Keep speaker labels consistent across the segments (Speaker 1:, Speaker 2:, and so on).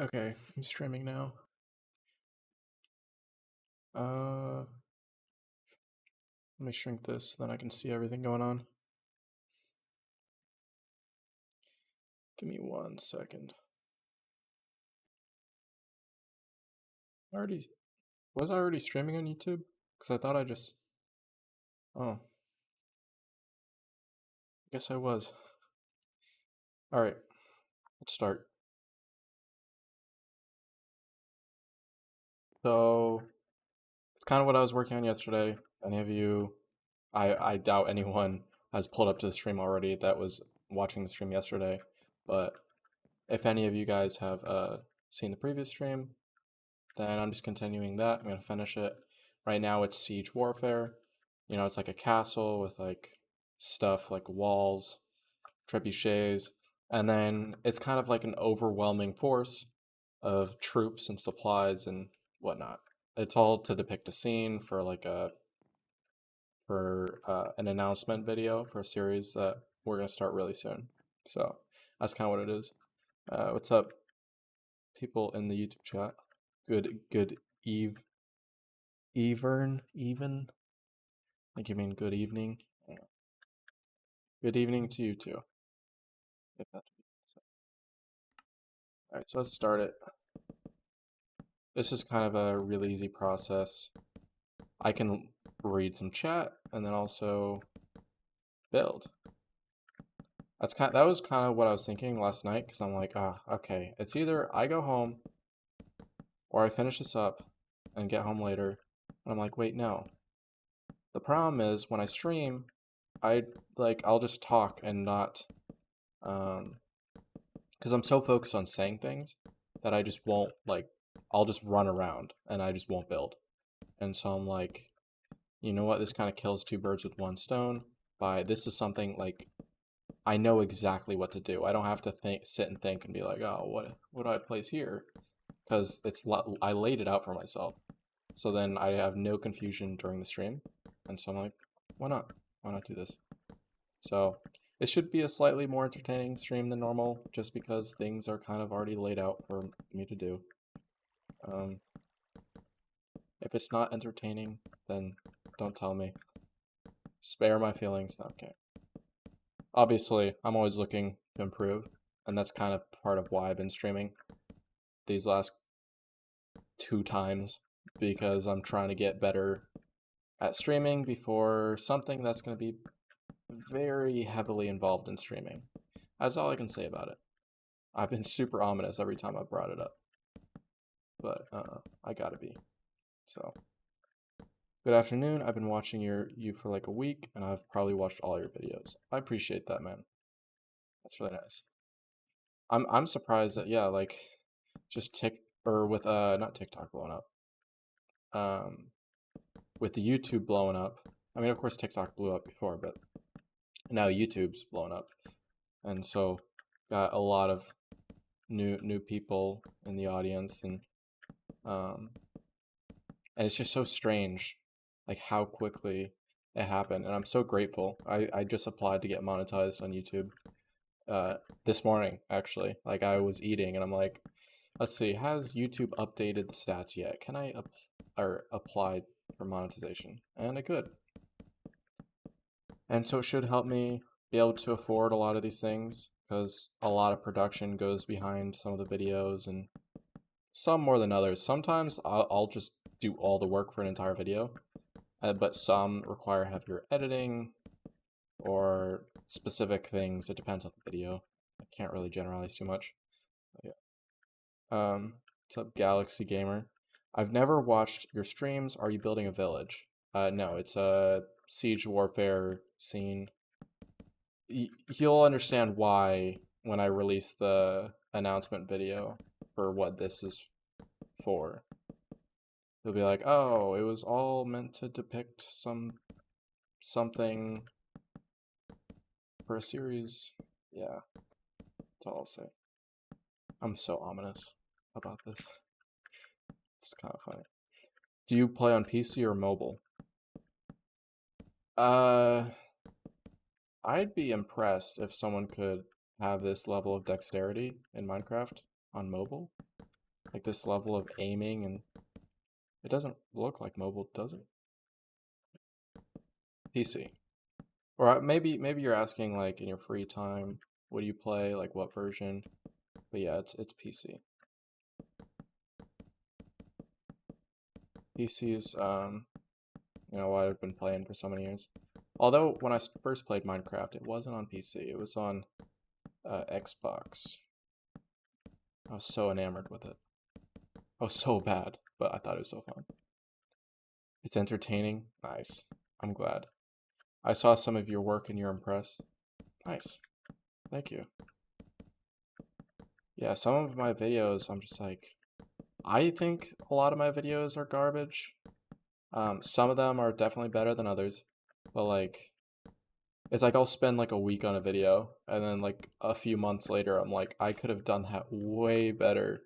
Speaker 1: Okay, I'm streaming now. Let me shrink this, then I can see everything going on. Give me 1 second. Was I already streaming on YouTube? Because I thought oh, I guess I was. Alright, let's start. So, it's kind of what I was working on yesterday. Any of you, I doubt anyone has pulled up to the stream already that was watching the stream yesterday, but if any of you guys have seen the previous stream, then I'm just continuing that. I'm going to finish it. Right now it's Siege Warfare. You know, it's like a castle with like stuff like walls, trebuchets, and then it's kind of like an overwhelming force of troops and supplies and whatnot. It's all to depict a scene for like an announcement video for a series that we're gonna start really soon. So that's kind of what it is. What's up, people in the YouTube chat? Good even. I think you mean good evening. Yeah. Good evening to you too. If that All right, so let's start it. This is kind of a really easy process. I can read some chat and then also build. That was kind of what I was thinking last night because I'm like, okay, it's either I go home or I finish this up and get home later. And I'm like, wait, no. The problem is when I stream, I'll just talk and not because I'm so focused on saying things that I just won't I'll just run around and I just won't build. And so I'm like, you know what? This kind of kills two birds with one stone. This is something like I know exactly what to do. I don't have to sit and think and be like, oh, what do I place here? Because I laid it out for myself. So then I have no confusion during the stream. And so I'm like, why not? Why not do this? So it should be a slightly more entertaining stream than normal, just because things are kind of already laid out for me to do. If it's not entertaining, then don't tell me. Spare my feelings. Okay. Obviously, I'm always looking to improve, and that's kind of part of why I've been streaming these last 2 times, because I'm trying to get better at streaming before something that's going to be very heavily involved in streaming. That's all I can say about it. I've been super ominous every time I've brought it up, but I gotta be. So, good afternoon. I've been watching you for like a week, and I've probably watched all your videos. I appreciate that, man. That's really nice. I'm surprised that like just with not TikTok blowing up. With the YouTube blowing up. I mean, of course TikTok blew up before, but now YouTube's blown up. And so got a lot of new people in the audience and it's just so strange like how quickly it happened, and I'm so grateful. I just applied to get monetized on YouTube this morning, actually. Like, I was eating and I'm like, let's see, has YouTube updated the stats yet? Can I apply for monetization? And I could. And so it should help me be able to afford a lot of these things, because a lot of production goes behind some of the videos, and some more than others. Sometimes I'll just do all the work for an entire video, but some require heavier editing or specific things. It depends on the video. I can't really generalize too much. But yeah. What's up, Galaxy Gamer? I've never watched your streams. Are you building a village? No, it's a siege warfare scene. You'll understand why when I release the announcement video for what this is for. You'll be like, oh, it was all meant to depict something for a series. Yeah, that's all I'll say. I'm so ominous about this. It's kind of funny. Do you play on PC or mobile? I'd be impressed if someone could have this level of dexterity in Minecraft on mobile. like this level of aiming, and it doesn't look like mobile, does it? PC. Or maybe you're asking like in your free time, what do you play, like what version? But yeah, it's PC. PC is what I've been playing for so many years. Although when I first played Minecraft, it wasn't on PC. It was on Xbox. I was so enamored with it. I was so bad, but I thought it was so fun. It's entertaining. Nice. I'm glad. I saw some of your work and you're impressed. Nice. Thank you. Yeah, some of my videos, I'm just like, I think a lot of my videos are garbage. Some of them are definitely better than others, but like, it's like I'll spend like a week on a video, and then like a few months later, I'm like, I could have done that way better,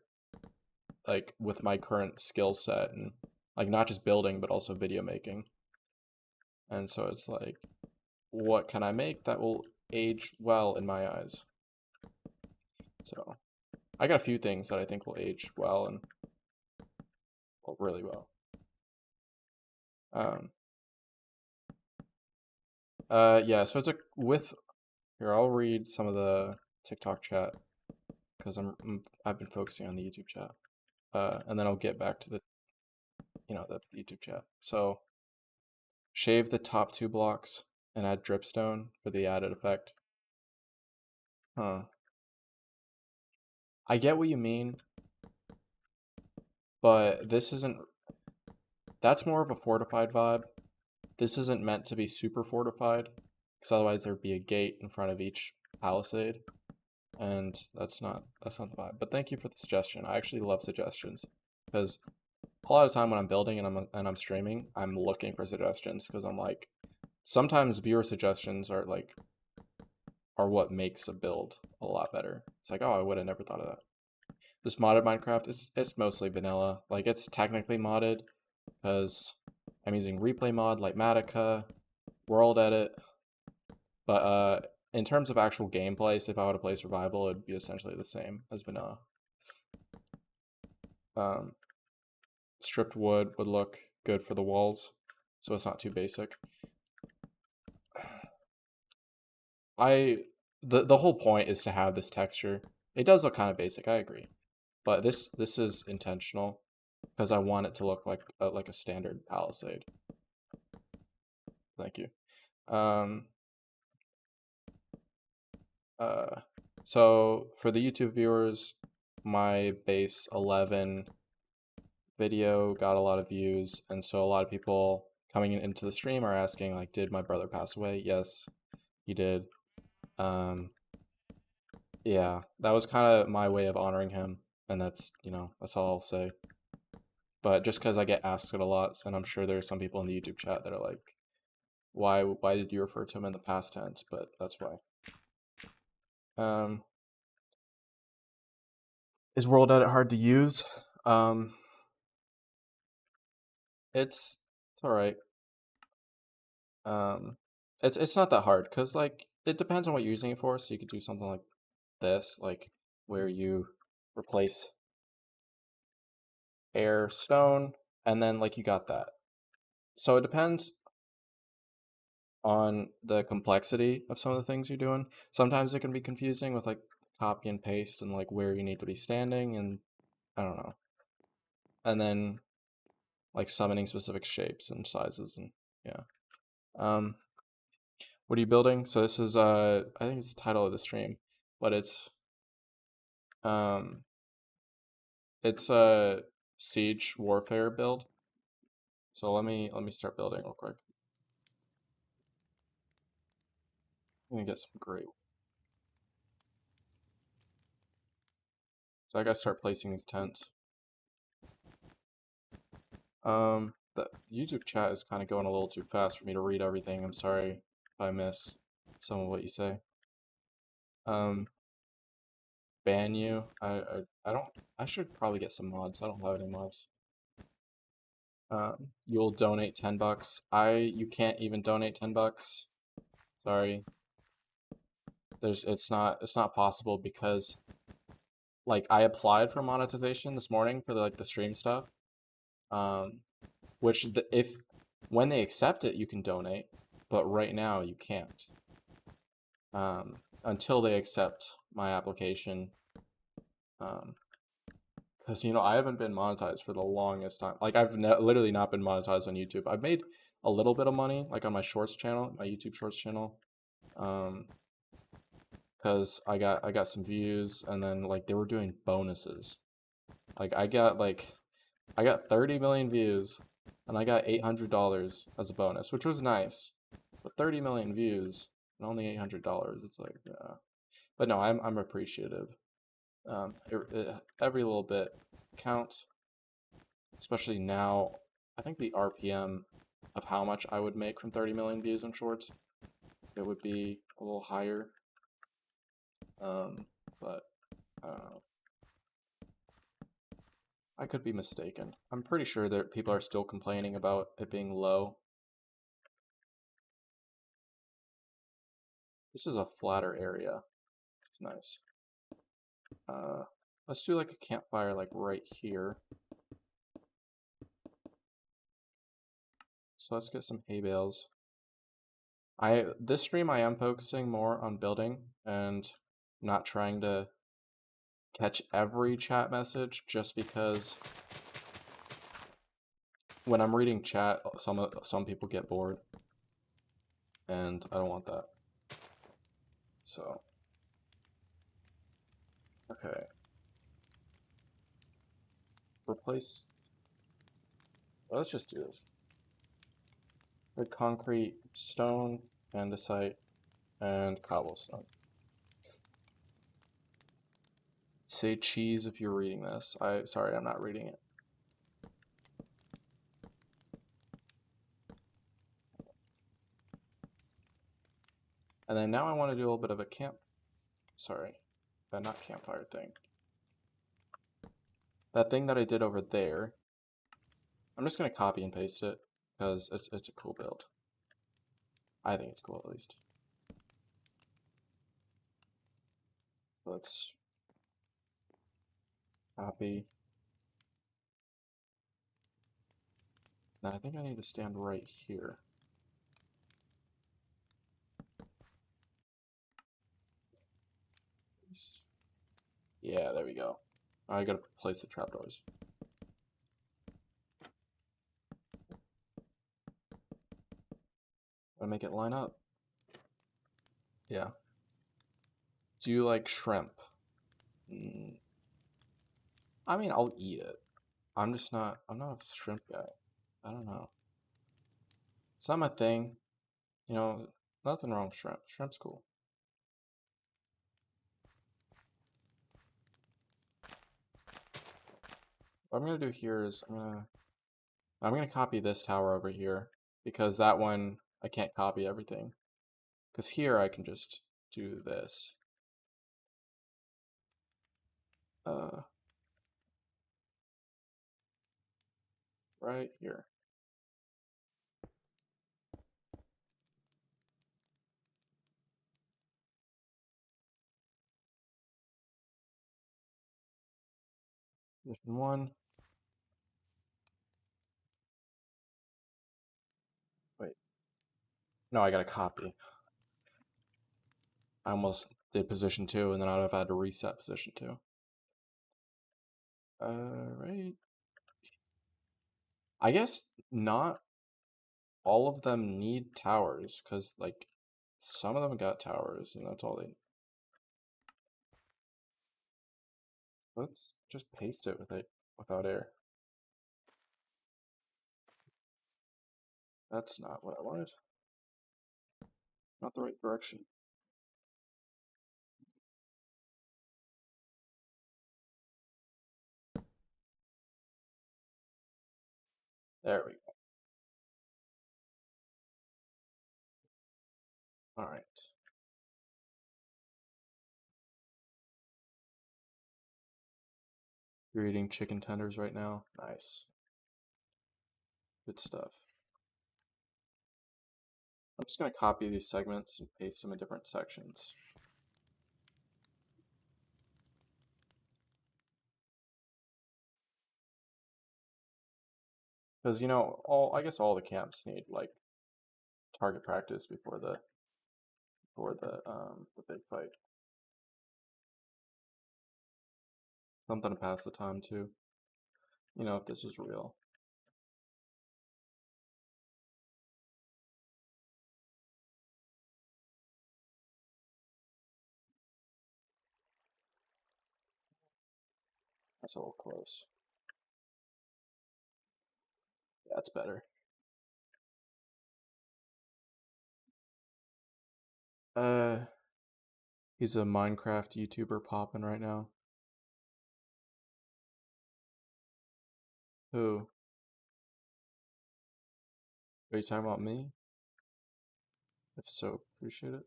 Speaker 1: like with my current skill set, and like not just building, but also video making. And so it's like, what can I make that will age well in my eyes? So I got a few things that I think will age well and well, really well. Um, yeah, so it's a with here. I'll read some of the TikTok chat because I've been focusing on the YouTube chat. And then I'll get back to the YouTube chat. So shave the top 2 blocks and add dripstone for the added effect. Huh. I get what you mean, but this isn't. That's more of a fortified vibe. This isn't meant to be super fortified, because otherwise there'd be a gate in front of each palisade, and that's not the vibe. But thank you for the suggestion. I actually love suggestions because a lot of time when I'm building and I'm streaming, I'm looking for suggestions because I'm like, sometimes viewer suggestions are what makes a build a lot better. It's like, oh, I would have never thought of that. This modded Minecraft it's mostly vanilla. Like it's technically modded because I'm using replay mod, Lightmatica, world edit, but in terms of actual gameplay, so if I were to play survival, it'd be essentially the same as vanilla. Um, stripped wood would look good for the walls, so it's not too basic. The whole point is to have this texture. It does look kind of basic, I agree, but this is intentional because I want it to look like a standard palisade. Thank you. So for the YouTube viewers, my base 11 video got a lot of views, and so a lot of people coming into the stream are asking like, did my brother pass away? Yes, he did. Yeah, that was kind of my way of honoring him, and that's all I'll say. But just because I get asked it a lot, and I'm sure there's some people in the YouTube chat that are like, why did you refer to him in the past tense? But that's why. Is World Edit hard to use? It's all right. It's not that hard because like it depends on what you're using it for. So you could do something like this, like where you replace air stone, and then like you got that. So it depends on the complexity of some of the things you're doing. Sometimes it can be confusing with like copy and paste and like where you need to be standing, and I don't know. And then like summoning specific shapes and sizes, and yeah. What are you building? So this is I think it's the title of the stream, but um it's a siege warfare build. So let me start building real quick. I'm gonna get some great. So I gotta start placing these tents. The YouTube chat is kind of going a little too fast for me to read everything. I'm sorry if I miss some of what you say. Ban you. I don't. I should probably get some mods. I don't have any mods. You'll donate $10. You can't even donate $10. Sorry. It's not possible because like I applied for monetization this morning for the stream stuff. Um, which if when they accept it, you can donate, but right now you can't. Until they accept my application. Because I haven't been monetized for the longest time. Like I've literally not been monetized on YouTube. I've made a little bit of money, like on my shorts channel, my YouTube shorts channel, because I got some views, and then like they were doing bonuses. Like I got 30 million views, and I got $800 as a bonus, which was nice. But 30 million views and only $800, it's like, but no, I'm appreciative. Every little bit counts, especially now. I think the RPM of how much I would make from 30 million views on shorts, it would be a little higher. But I don't know. I could be mistaken. I'm pretty sure that people are still complaining about it being low. This is a flatter area. It's nice. Let's do like a campfire like right here. So let's get some hay bales. This stream I am focusing more on building and not trying to catch every chat message, just because when I'm reading chat, some people get bored, and I don't want that. So, okay. Replace. Well, let's just do this. Red concrete, stone, andesite, and cobblestone. Say cheese if you're reading this. Sorry, I'm not reading it. And then now I want to do a little bit of a not campfire thing. That thing that I did over there, I'm just gonna copy and paste it because it's a cool build. I think it's cool at least. Let's copy. Now I think I need to stand right here. Yeah, there we go. I gotta place the trapdoors. Gotta make it line up. Yeah. Do you like shrimp? I mean, I'll eat it. I'm not a shrimp guy. I don't know. It's not my thing. Nothing wrong with shrimp. Shrimp's cool. What I'm gonna do here is I'm gonna copy this tower over here, because that one I can't copy everything. Because here I can just do this. Right here. There's one. Wait. No, I gotta copy. I almost did position 2, and then I would have had to reset position 2. Right. I guess not all of them need towers, because, like, some of them got towers, and that's all they... Let's just paste it without air. That's not what I wanted. Not the right direction. There we go. All right. You're eating chicken tenders right now? Nice. Good stuff. I'm just going to copy these segments and paste them in different sections. Because I guess all the camps need like target practice before the big fight. Something to pass the time too. If this was real. That's a little close. That's better. He's a Minecraft YouTuber popping right now. Who? Are you talking about me? If so, appreciate it.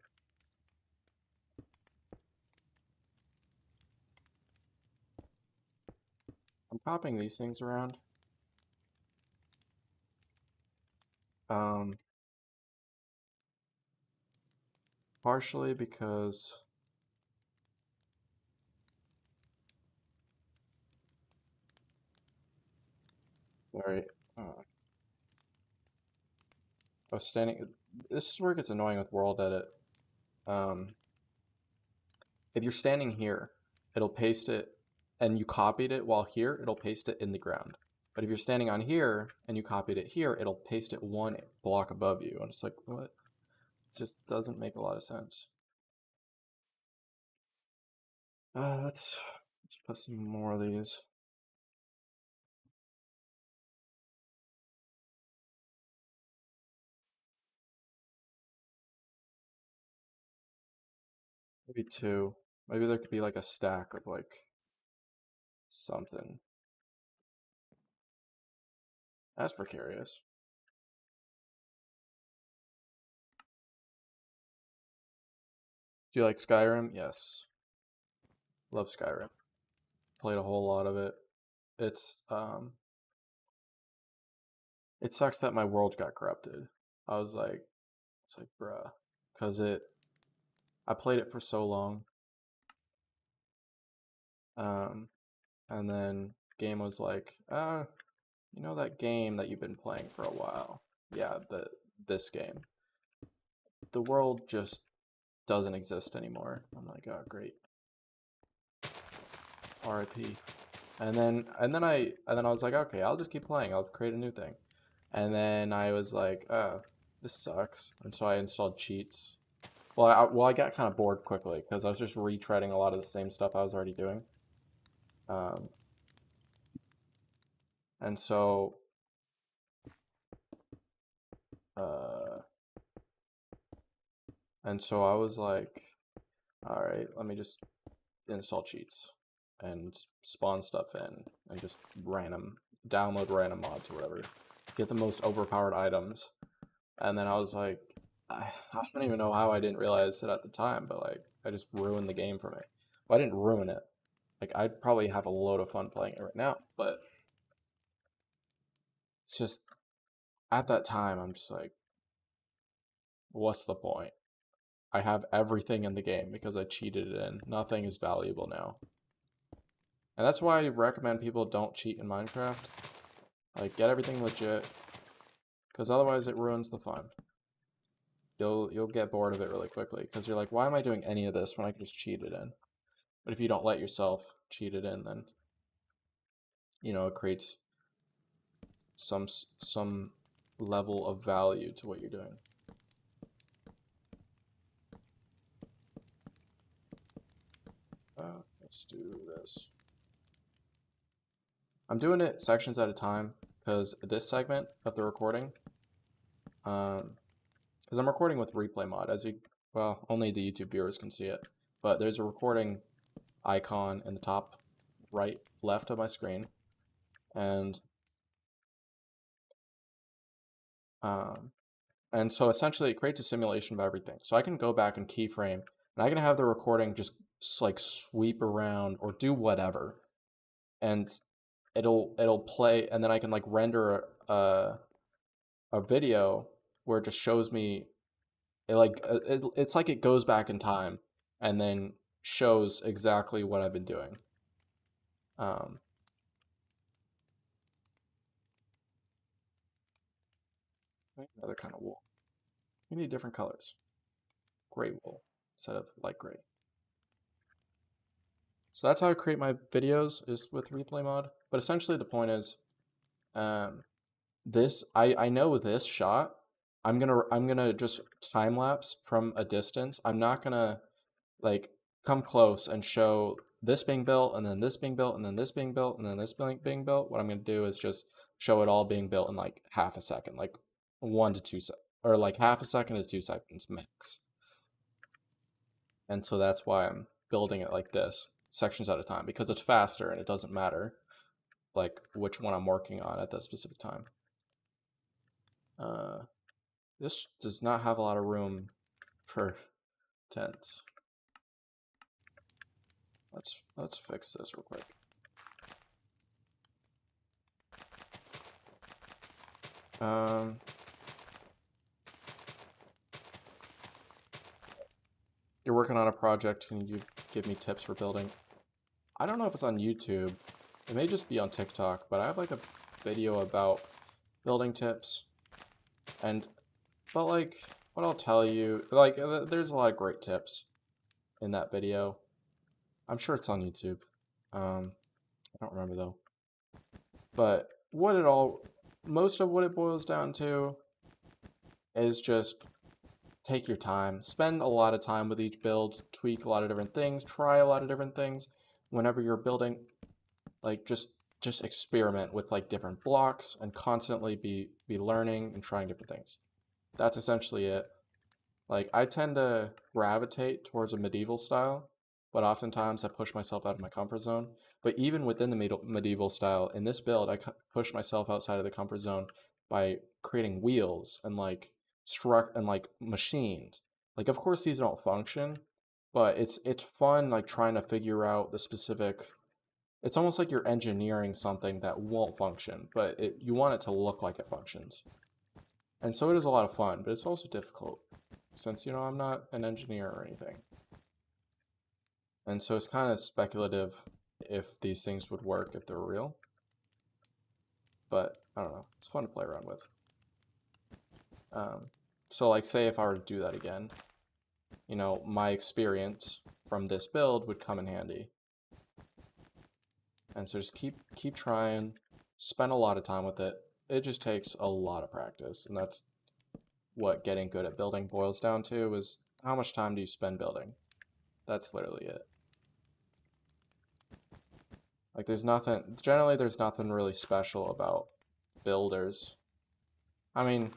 Speaker 1: I'm popping these things around. Partially because sorry, I was standing. This is where it gets annoying with world edit. If you're standing here, it'll paste it, and you copied it while here, it'll paste it in the ground. But if you're standing on here and you copied it here, it'll paste it one block above you, and it's like, what? It just doesn't make a lot of sense. Let's put some more of these. Maybe two. Maybe there could be like a stack of like something. That's precarious. Do you like Skyrim? Yes. Love Skyrim. Played a whole lot of it. It's it sucks that my world got corrupted. I was like, it's like, bruh, because I played it for so long, and then game was like, that game that you've been playing for a while, yeah, this game, the world just doesn't exist anymore. I'm like, oh great, RIP. And then I was like, okay, I'll just keep playing. I'll create a new thing. And then I was like, oh, this sucks. And so I installed cheats. Well, I got kind of bored quickly because I was just retreading a lot of the same stuff I was already doing. Um, and so, uh, I was like, all right, let me just install cheats and spawn stuff in and just download random mods or whatever. Get the most overpowered items. And then I was like, I don't even know how I didn't realize it at the time, but like, I just ruined the game for me. Well, I didn't ruin it. Like, I'd probably have a load of fun playing it right now, but it's just, at that time, I'm just like, what's the point? I have everything in the game because I cheated it in. Nothing is valuable now. And that's why I recommend people don't cheat in Minecraft. Like, get everything legit, because otherwise it ruins the fun. You'll get bored of it really quickly, because you're like, why am I doing any of this when I can just cheat it in? But if you don't let yourself cheat it in, then it creates some level of value to what you're doing. Let's do this. I'm doing it sections at a time because this segment of the recording, because I'm recording with replay mod, only the YouTube viewers can see it, but there's a recording icon in the top right left of my screen, and so essentially it creates a simulation of everything. So I can go back and keyframe, and I can have the recording just like sweep around or do whatever, and it'll play, and then I can like render a video where it just shows me it's like it goes back in time and then shows exactly what I've been doing. Another kind of wool. We need different colors. Gray wool instead of light gray. So that's how I create my videos, is with replay mod. But essentially the point is, um, I know this shot. I'm gonna just time lapse from a distance. I'm not gonna like come close and show this being built and then this being built and then this being built and then this being built. What I'm gonna do is just show it all being built in like half a second, like 1 to 2 seconds, or like half a second to 2 seconds max. And so that's why I'm building it like this, sections at a time, because it's faster and it doesn't matter like which one I'm working on at that specific time. This does not have a lot of room for tents. Let's fix this real quick. You're working on a project. Can you give me tips for building? I don't know if it's on YouTube. It may just be on TikTok, but I have like a video about building tips. But like, what I'll tell you, like, there's a lot of great tips in that video. I'm sure it's on YouTube. I don't remember though. But most of what it boils down to is just take your time, spend a lot of time with each build, tweak a lot of different things, try a lot of different things. Whenever you're building, like just experiment with like different blocks and constantly be learning and trying different things. That's essentially it. Like, I tend to gravitate towards a medieval style, but oftentimes I push myself out of my comfort zone. But even within the medieval style, in this build, I push myself outside of the comfort zone by creating wheels and like machined. Like, of course, these don't function, but it's fun like trying to figure out the specific. It's almost like you're engineering something that won't function, but you want it to look like it functions. And so it is a lot of fun, but it's also difficult since, I'm not an engineer or anything. And so it's kind of speculative if these things would work if they're real. But I don't know, it's fun to play around with. So like, say if I were to do that again, my experience from this build would come in handy. And so just keep trying, spend a lot of time with it. It just takes a lot of practice, and that's what getting good at building boils down to, is how much time do you spend building? That's literally it. Like, there's nothing really special about builders. I mean,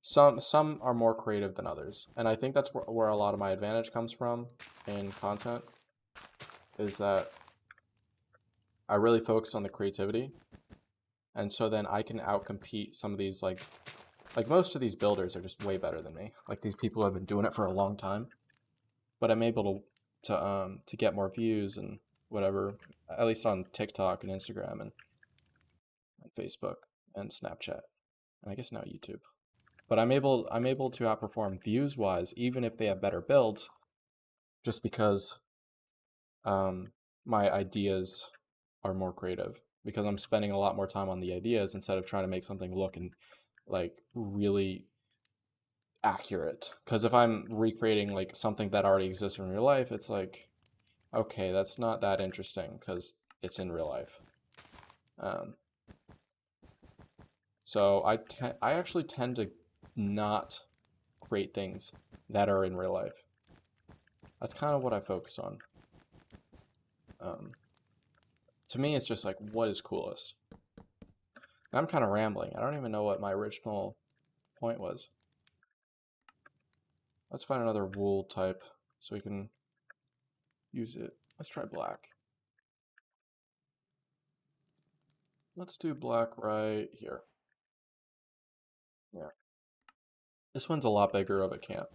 Speaker 1: some are more creative than others, and I think that's where a lot of my advantage comes from in content, is that I really focus on the creativity, and so then I can outcompete some of these, like most of these builders are just way better than me. Like, these people have been doing it for a long time, but I'm able to get more views and whatever, at least on TikTok and Instagram and Facebook and Snapchat, and I guess now YouTube. But I'm able to outperform views wise, even if they have better builds, just because my ideas are more creative, because I'm spending a lot more time on the ideas instead of trying to make something look and like really accurate. Because if I'm recreating like something that already exists in real life, it's like, okay, that's not that interesting because it's in real life. So I actually tend to not create things that are in real life. That's kind of what I focus on. To me, it's just like, what is coolest? And I'm kind of rambling. I don't even know what my original point was. Let's find another wool type so we can use it. Let's try black. Let's do black right here. Yeah. This one's a lot bigger of a camp.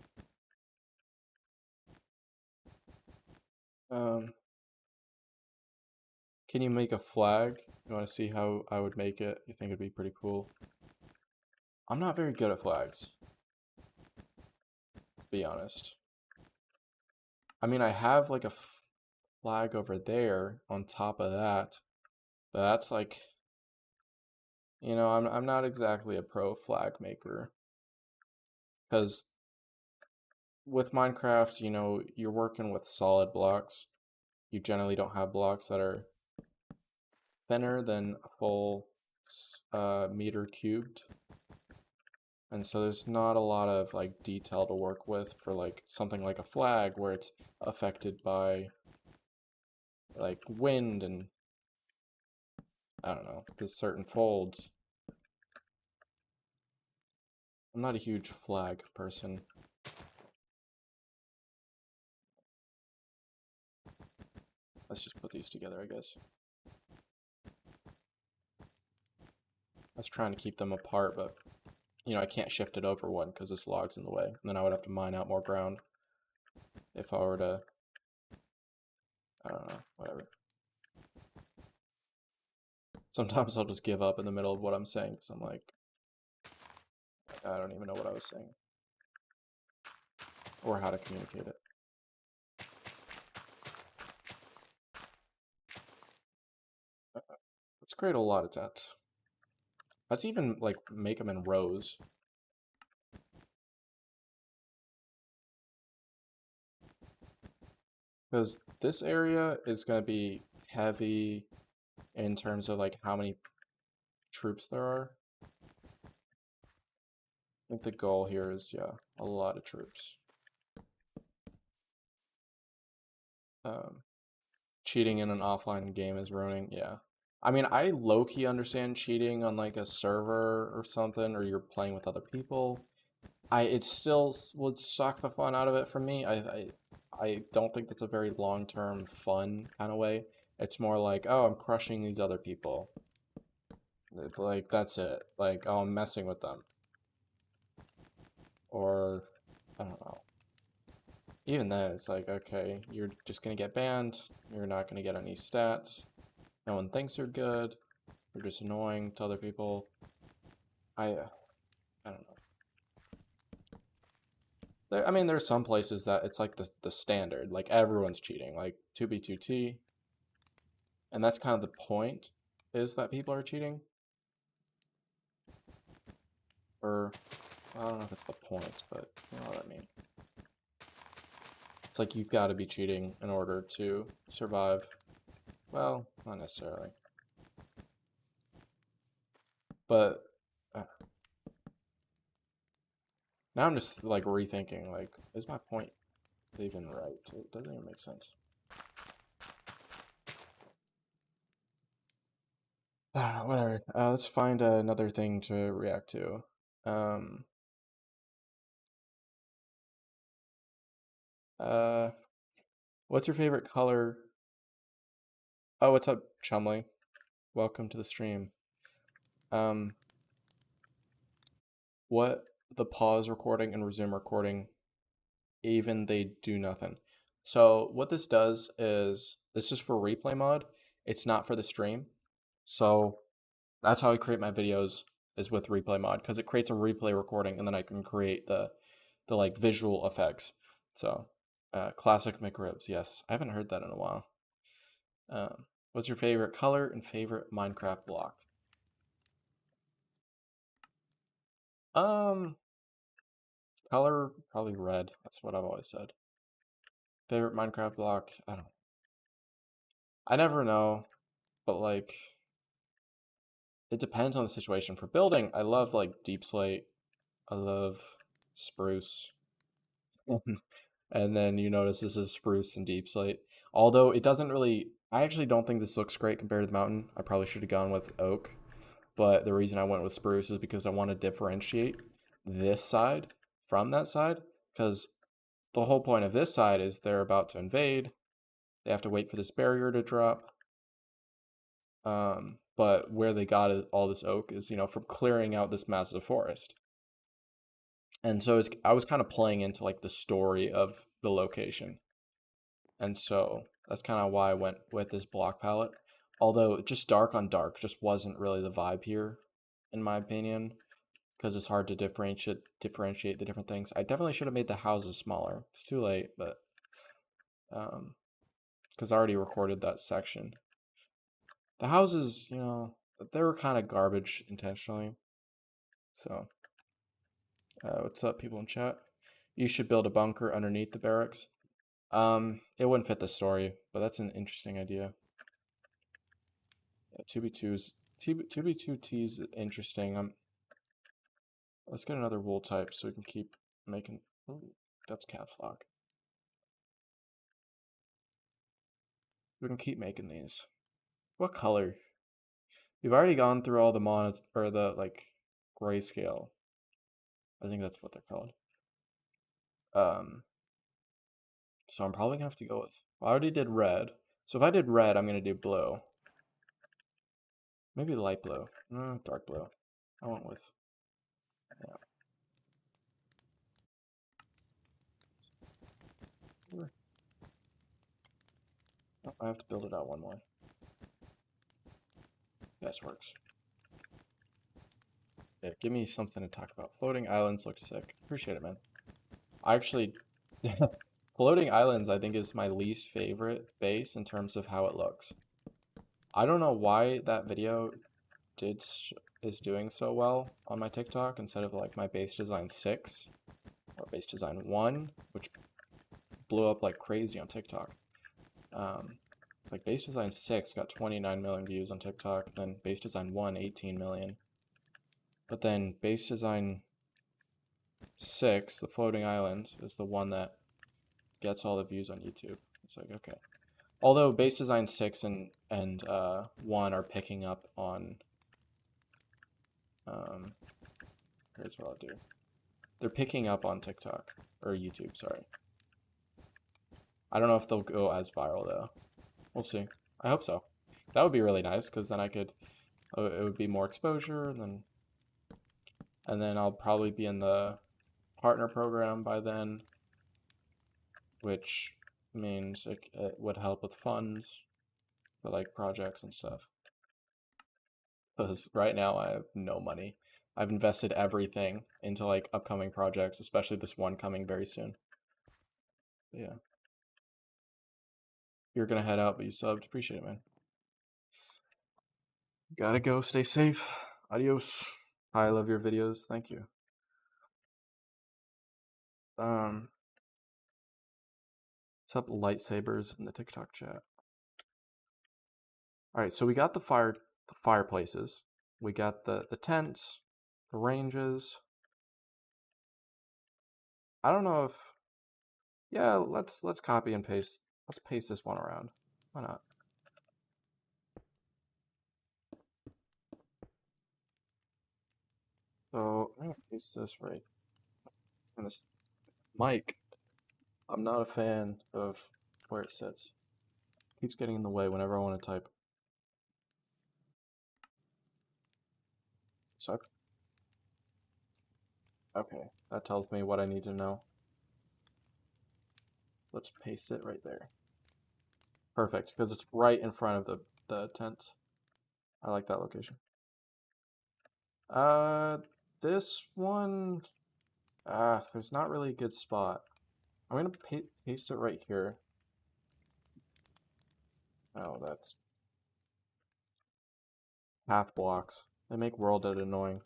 Speaker 1: Can you make a flag? You want to see how I would make it? You think it'd be pretty cool? I'm not very good at flags, to be honest. I mean, I have like a flag over there on top of that, but that's like, You know, I'm not exactly a pro flag maker because with Minecraft, you know, you're working with solid blocks. You generally don't have blocks that are thinner than a full meter cubed. And so there's not a lot of like detail to work with for like something like a flag where it's affected by like wind and I don't know, just certain folds. I'm not a huge flag person. Let's just put these together, I guess. I was trying to keep them apart, but you know, I can't shift it over one because this log's in the way. And then I would have to mine out more ground if I were to, I don't know, whatever. Sometimes I'll just give up in the middle of what I'm saying because I'm like, I don't even know what I was saying or how to communicate it. Let's create a lot of tents. Let's even like make them in rows. Because this area is going to be heavy in terms of like how many troops there are. I think the goal here is, yeah, a lot of troops. Um, cheating in an offline game is ruining, yeah. I mean, I low-key understand cheating on like a server or something, or you're playing with other people. It still would suck the fun out of it for me. I don't think that's a very long-term fun kind of way. It's more like, oh, I'm crushing these other people. Like that's it. Like, oh, I'm messing with them. Or I don't know. Even then, it's like, okay, you're just gonna get banned. You're not gonna get any stats. No one thinks you're good. You're just annoying to other people. I don't know. I mean, there's some places that it's like the standard, like everyone's cheating, like 2B2T, and that's kind of the point, is that people are cheating. Or I don't know if it's the point, but you know what I mean. It's like you've got to be cheating in order to survive. Well, not necessarily. But now I'm just like rethinking, like, is my point even right? It doesn't even make sense. Whatever. Let's find another thing to react to. Um, uh, what's your favorite color? Oh, what's up, Chumley? Welcome to the stream. Um, what the pause recording and resume recording, even they do nothing. So what this does is this is for replay mod. It's not for the stream. So that's how I create my videos is with replay mod because it creates a replay recording and then I can create the like visual effects. So classic McRibs, yes. I haven't heard that in a while. What's your favorite color and favorite Minecraft block? Um, color probably red. That's what I've always said. Favorite Minecraft block? I never know, but like it depends on the situation. For building, I love like deep slate. I love spruce. And then you notice this is spruce and deep slate. Although it doesn't really, I actually don't think this looks great compared to the mountain. I probably should have gone with oak. But the reason I went with spruce is because I want to differentiate this side from that side. Because the whole point of this side is they're about to invade. They have to wait for this barrier to drop. But where they got all this oak is, you know, from clearing out this massive forest. And so I was kind of playing into like the story of the location. And so that's kind of why I went with this block palette. Although just dark on dark just wasn't really the vibe here, in my opinion, because it's hard to differentiate the different things. I definitely should have made the houses smaller. It's too late, but because I already recorded that section. The houses, you know, they were kind of garbage intentionally. So, what's up, people in chat? You should build a bunker underneath the barracks. It wouldn't fit the story, but that's an interesting idea. Yeah, 2b2 is interesting. Let's get another wool type so we can keep making. Ooh, that's caps lock. We can keep making these. What color? We've already gone through all the mods or the like grayscale. I think that's what they're called. So I'm probably gonna have to go with. I already did red. So if I did red, I'm gonna do blue. Maybe light blue. No, dark blue. I went with. Yeah. Oh, I have to build it out one more. This works. Yeah, give me something to talk about. Floating islands look sick. Appreciate it, man. I actually, floating islands, I think, is my least favorite base in terms of how it looks. I don't know why that video is doing so well on my TikTok instead of like my base design 6 or base design 1, which blew up like crazy on TikTok. Like base design 6 got 29 million views on TikTok, then base design 1 18 million. But then base design 6, the floating island, is the one that gets all the views on YouTube. It's like, okay. Although base design 6 and 1 are picking up on here's what I'll do. They're picking up on TikTok or YouTube, sorry. I don't know if they'll go as viral though. We'll see. I hope so. That would be really nice because then I could it would be more exposure and then I'll probably be in the partner program by then, which means it would help with funds for like projects and stuff. Because right now I have no money. I've invested everything into like upcoming projects, especially this one coming very soon. But yeah. You're gonna head out, but you subbed. Appreciate it, man. Gotta go. Stay safe. Adios. I love your videos. Thank you. What's up, lightsabers in the TikTok chat? All right, so we got the fireplaces. We got the tents, the ranges. I don't know if yeah, let's copy and paste. Let's paste this one around. Why not? So I'm gonna paste this right in this mic. I'm not a fan of where it sits. It keeps getting in the way whenever I want to type. So okay, that tells me what I need to know. Let's paste it right there. Perfect, because it's right in front of the tent. I like that location. This one, there's not really a good spot. I'm gonna paste it right here. Oh, that's path blocks. They make world edit annoying.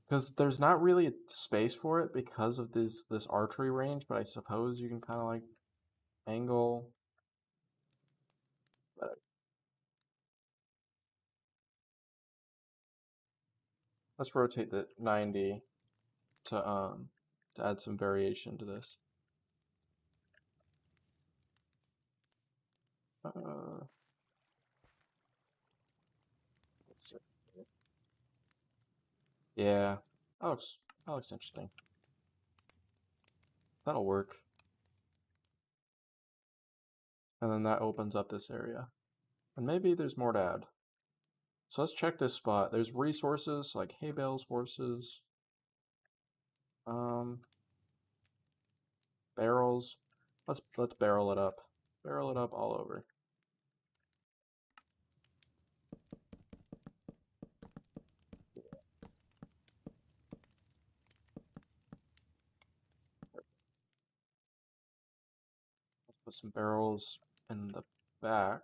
Speaker 1: Because there's not really a space for it because of this archery range, but I suppose you can kind of like angle. Let's rotate the 90 to add some variation to this. Let's see. Yeah, that looks interesting. That'll work. And then that opens up this area. And maybe there's more to add. So let's check this spot. There's resources like hay bales, horses, barrels. Let's barrel it up. Barrel it up all over. Let's put some barrels in the back.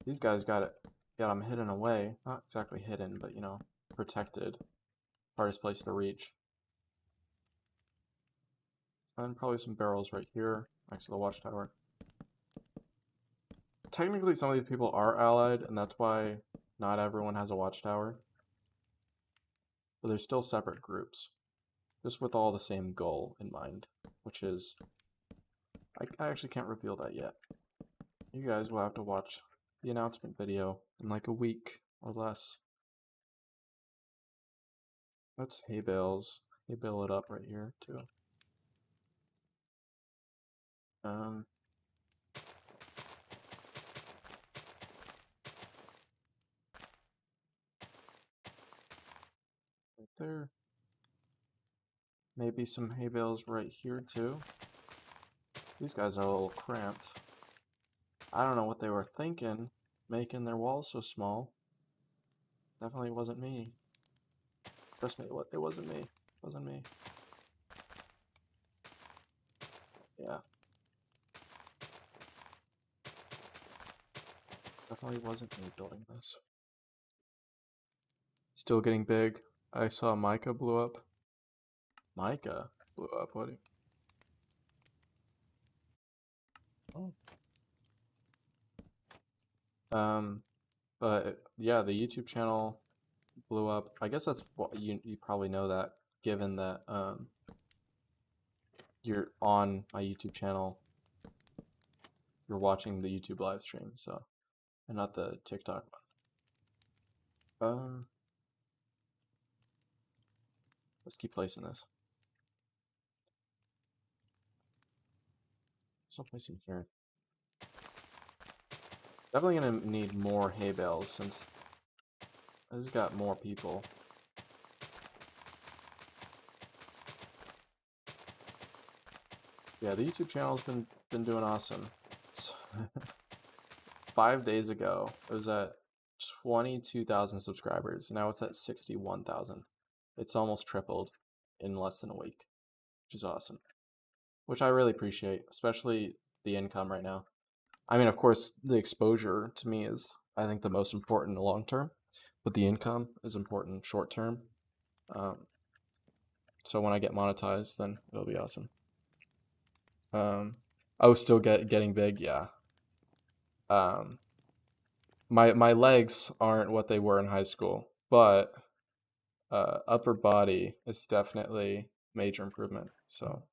Speaker 1: These guys got them hidden away. Not exactly hidden, but you know, protected. Hardest place to reach. And probably some barrels right here next to the watchtower. Technically, some of these people are allied, and that's why not everyone has a watchtower. But they're still separate groups, just with all the same goal in mind, which is, I actually can't reveal that yet. You guys will have to watch the announcement video in like a week or less. That's hay bales. Hay bale it up right here too. Um, right there. Maybe some hay bales right here too. These guys are a little cramped. I don't know what they were thinking, making their walls so small. Definitely wasn't me. Trust me, it wasn't me. It wasn't me. Yeah. Definitely wasn't me building this. Still getting big. I saw Micah blew up. Micah blew up, what? Oh. But yeah, the YouTube channel blew up. I guess that's what you probably know that, given that you're on my YouTube channel, you're watching the YouTube live stream, so, and not the TikTok one. Let's keep placing this. Still placing here. Definitely gonna need more hay bales since I just got more people. Yeah, the YouTube channel's been doing awesome. 5 days ago, it was at 22,000 subscribers. Now it's at 61,000. It's almost tripled in less than a week, which is awesome. Which I really appreciate, especially the income right now. I mean, of course, the exposure to me is, I think, the most important in the long term, but the income is important short term. So when I get monetized, then it'll be awesome. I was still getting big, yeah. My legs aren't what they were in high school, but upper body is definitely major improvement. So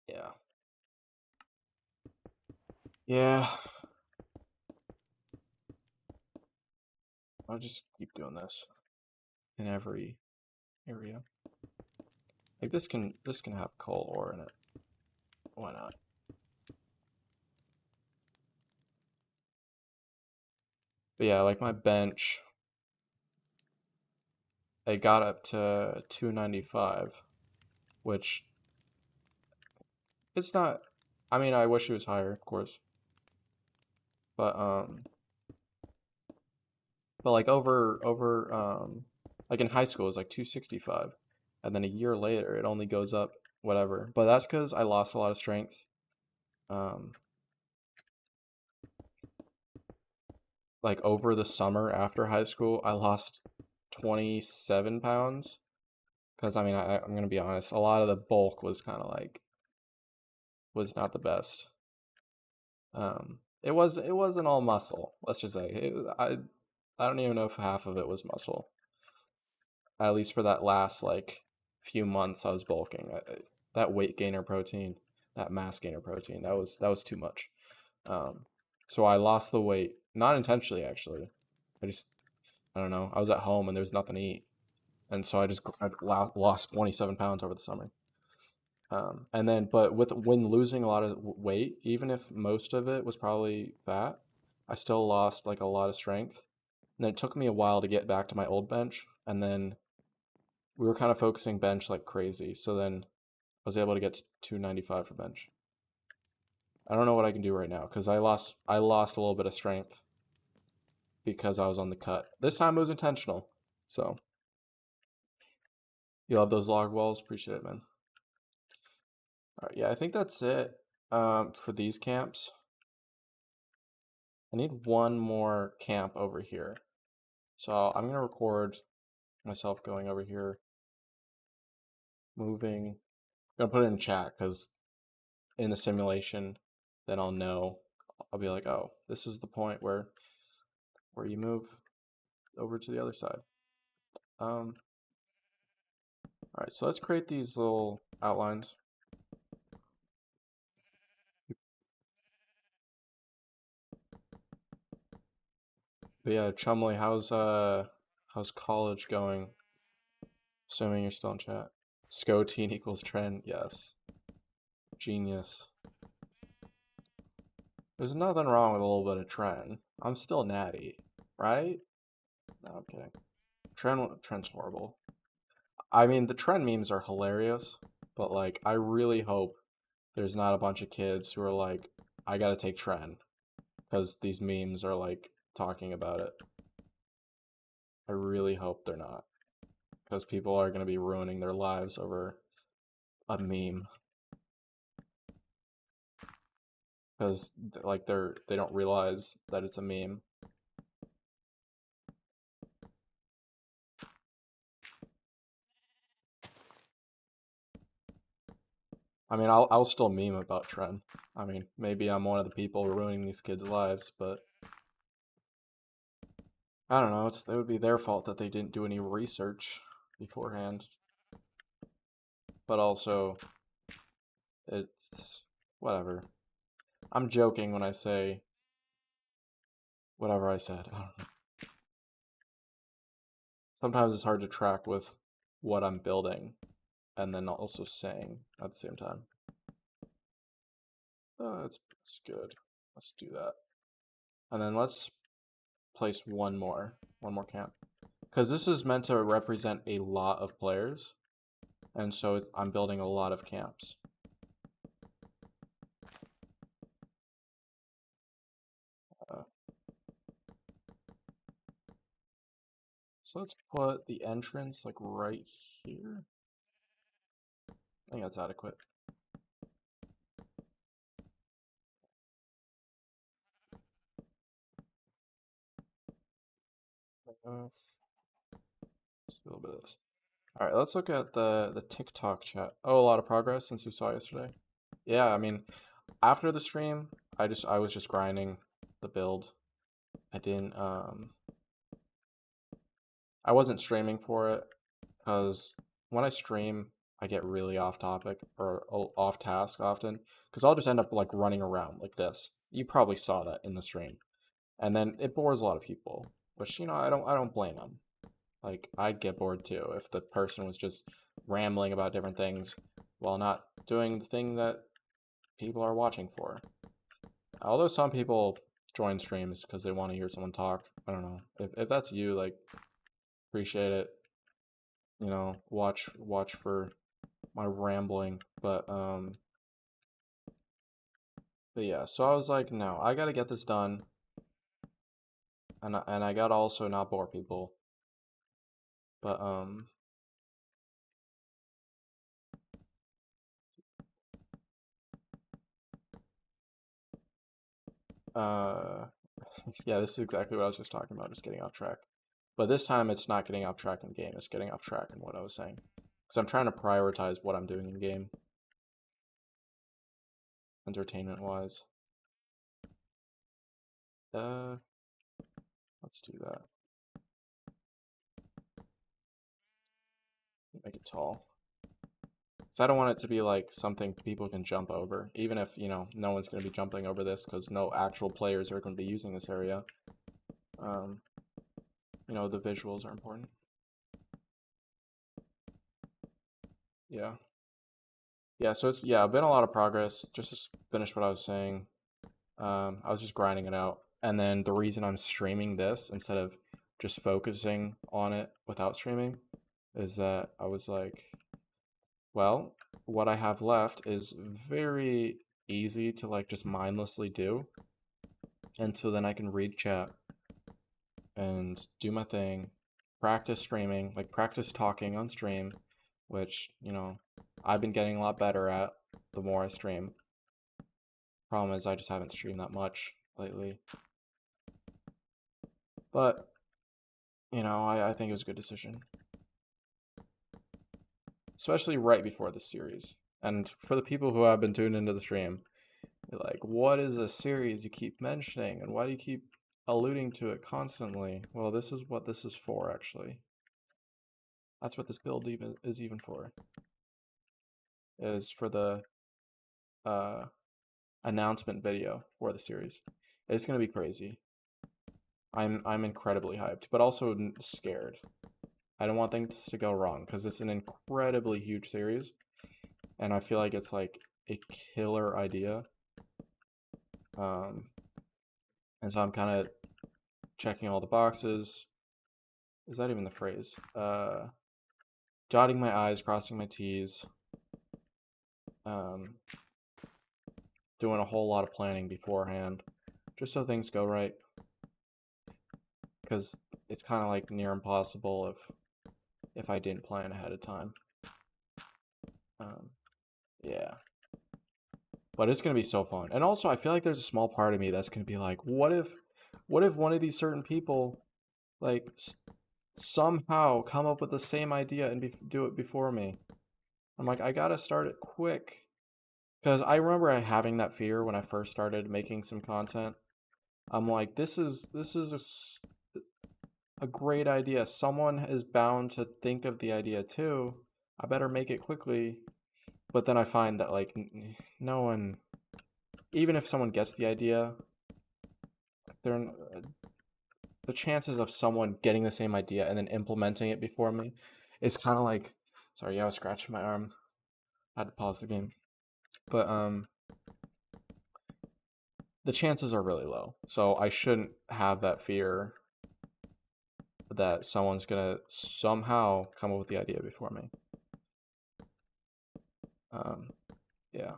Speaker 1: yeah, yeah. I'll just keep doing this in every area. Like this can have coal ore in it. Why not? But yeah, like my bench, it got up to 295, which it's not. I mean, I wish it was higher, of course, but like like in high school, it's like 265, and then a year later, it only goes up whatever. But that's because I lost a lot of strength. Um, like over the summer after high school, I lost 27 pounds. Because I mean, I'm gonna be honest, a lot of the bulk was kind of like was not the best. It wasn't all muscle. Let's just say I don't even know if half of it was muscle. At least for that last like few months, I was bulking. That weight gainer protein, that mass gainer protein, that was too much. So I lost the weight, not intentionally actually. I don't know. I was at home and there was nothing to eat, and so I lost 27 pounds over the summer. And then, but when losing a lot of weight, even if most of it was probably fat, I still lost like a lot of strength. And then it took me a while to get back to my old bench, and then we were kind of focusing bench like crazy. So then I was able to get to 295 for bench. I don't know what I can do right now because I lost a little bit of strength because I was on the cut. This time it was intentional. So you love those log walls, appreciate it, man. All right, yeah, I think that's it for these camps. I need one more camp over here. So I'm gonna record myself going over here, moving. I'm gonna put it in chat because in the simulation, then I'll know. I'll be like, oh, this is the point where you move over to the other side. All right, so let's create these little outlines. But yeah, Chumley, how's college going? Assuming you're still in chat. Scoteen equals trend, yes. Genius. There's nothing wrong with a little bit of trend. I'm still natty, right? No, I'm kidding. Trend's horrible. I mean, the trend memes are hilarious, but like, I really hope there's not a bunch of kids who are like, I gotta take trend because these memes are like talking about it. I really hope they're not because people are gonna be ruining their lives over a meme because like they don't realize that it's a meme. I mean, I'll still meme about trend. I mean, maybe I'm one of the people ruining these kids' lives, but I don't know. It would be their fault that they didn't do any research beforehand. But also, it's whatever. I'm joking when I say whatever I said. I don't know. Sometimes it's hard to track with what I'm building and then also saying at the same time. That's good. Let's do that. And then let's place one more camp. Because this is meant to represent a lot of players, and so I'm building a lot of camps. So let's put the entrance like right here. I think that's adequate. Just a little bit of this. All right, let's look at the TikTok chat. Oh, a lot of progress since we saw yesterday. Yeah, I mean, after the stream, I was just grinding the build. I didn't I wasn't streaming for it because when I stream, I get really off topic or off task often because I'll just end up like running around like this. You probably saw that in the stream, and then it bores a lot of people, which I don't blame them. Like I'd get bored too if the person was just rambling about different things while not doing the thing that people are watching for. Although some people join streams because they want to hear someone talk. I don't know. If that's you, like appreciate it. Watch for my rambling. But yeah, so I was like, no, I gotta get this done. And I gotta also not bore people. But uh yeah, this is exactly what I was just talking about, just getting off track. But this time it's not getting off track in game, it's getting off track in what I was saying. Because I'm trying to prioritize what I'm doing in game, entertainment wise. Uh let's do that. Make it tall. Because I don't want it to be like something people can jump over, even if, no one's going to be jumping over this because no actual players are going to be using this area. Um, the visuals are important. Yeah. Yeah, so it's been a lot of progress. Just to finish what I was saying, I was just grinding it out. And then the reason I'm streaming this instead of just focusing on it without streaming is that I was like, well, what I have left is very easy to like just mindlessly do. And so then I can read chat and do my thing, practice streaming, like practice talking on stream, which, I've been getting a lot better at the more I stream. Problem is I just haven't streamed that much lately. But, you know, I think it was a good decision. Especially right before the series. And for the people who have been tuned into the stream, you're like, what is a series you keep mentioning? And why do you keep alluding to it constantly? Well, this is what this is for, actually. That's what this build even for. Is for the announcement video for the series. It's gonna be crazy. I'm incredibly hyped, but also scared. I don't want things to go wrong because it's an incredibly huge series, and I feel like it's like a killer idea. Um, and so I'm kind of checking all the boxes. Is that even the phrase? Dotting my I's, crossing my T's. Um, doing a whole lot of planning beforehand, just so things go right. Because it's kind of like near impossible if I didn't plan ahead of time. Yeah. But it's gonna be so fun. And also I feel like there's a small part of me that's gonna be like, what if one of these certain people like somehow come up with the same idea and do it before me? I'm like, I gotta start it quick. Because I remember having that fear when I first started making some content. I'm like, this is a great idea. Someone is bound to think of the idea too. I better make it quickly. But then I find that like no one, even if someone gets the idea, they're the chances of someone getting the same idea and then implementing it before me is kind of like, sorry, yeah, I was scratching my arm. I had to pause the game. But the chances are really low. So I shouldn't have that fear that someone's gonna somehow come up with the idea before me. Yeah.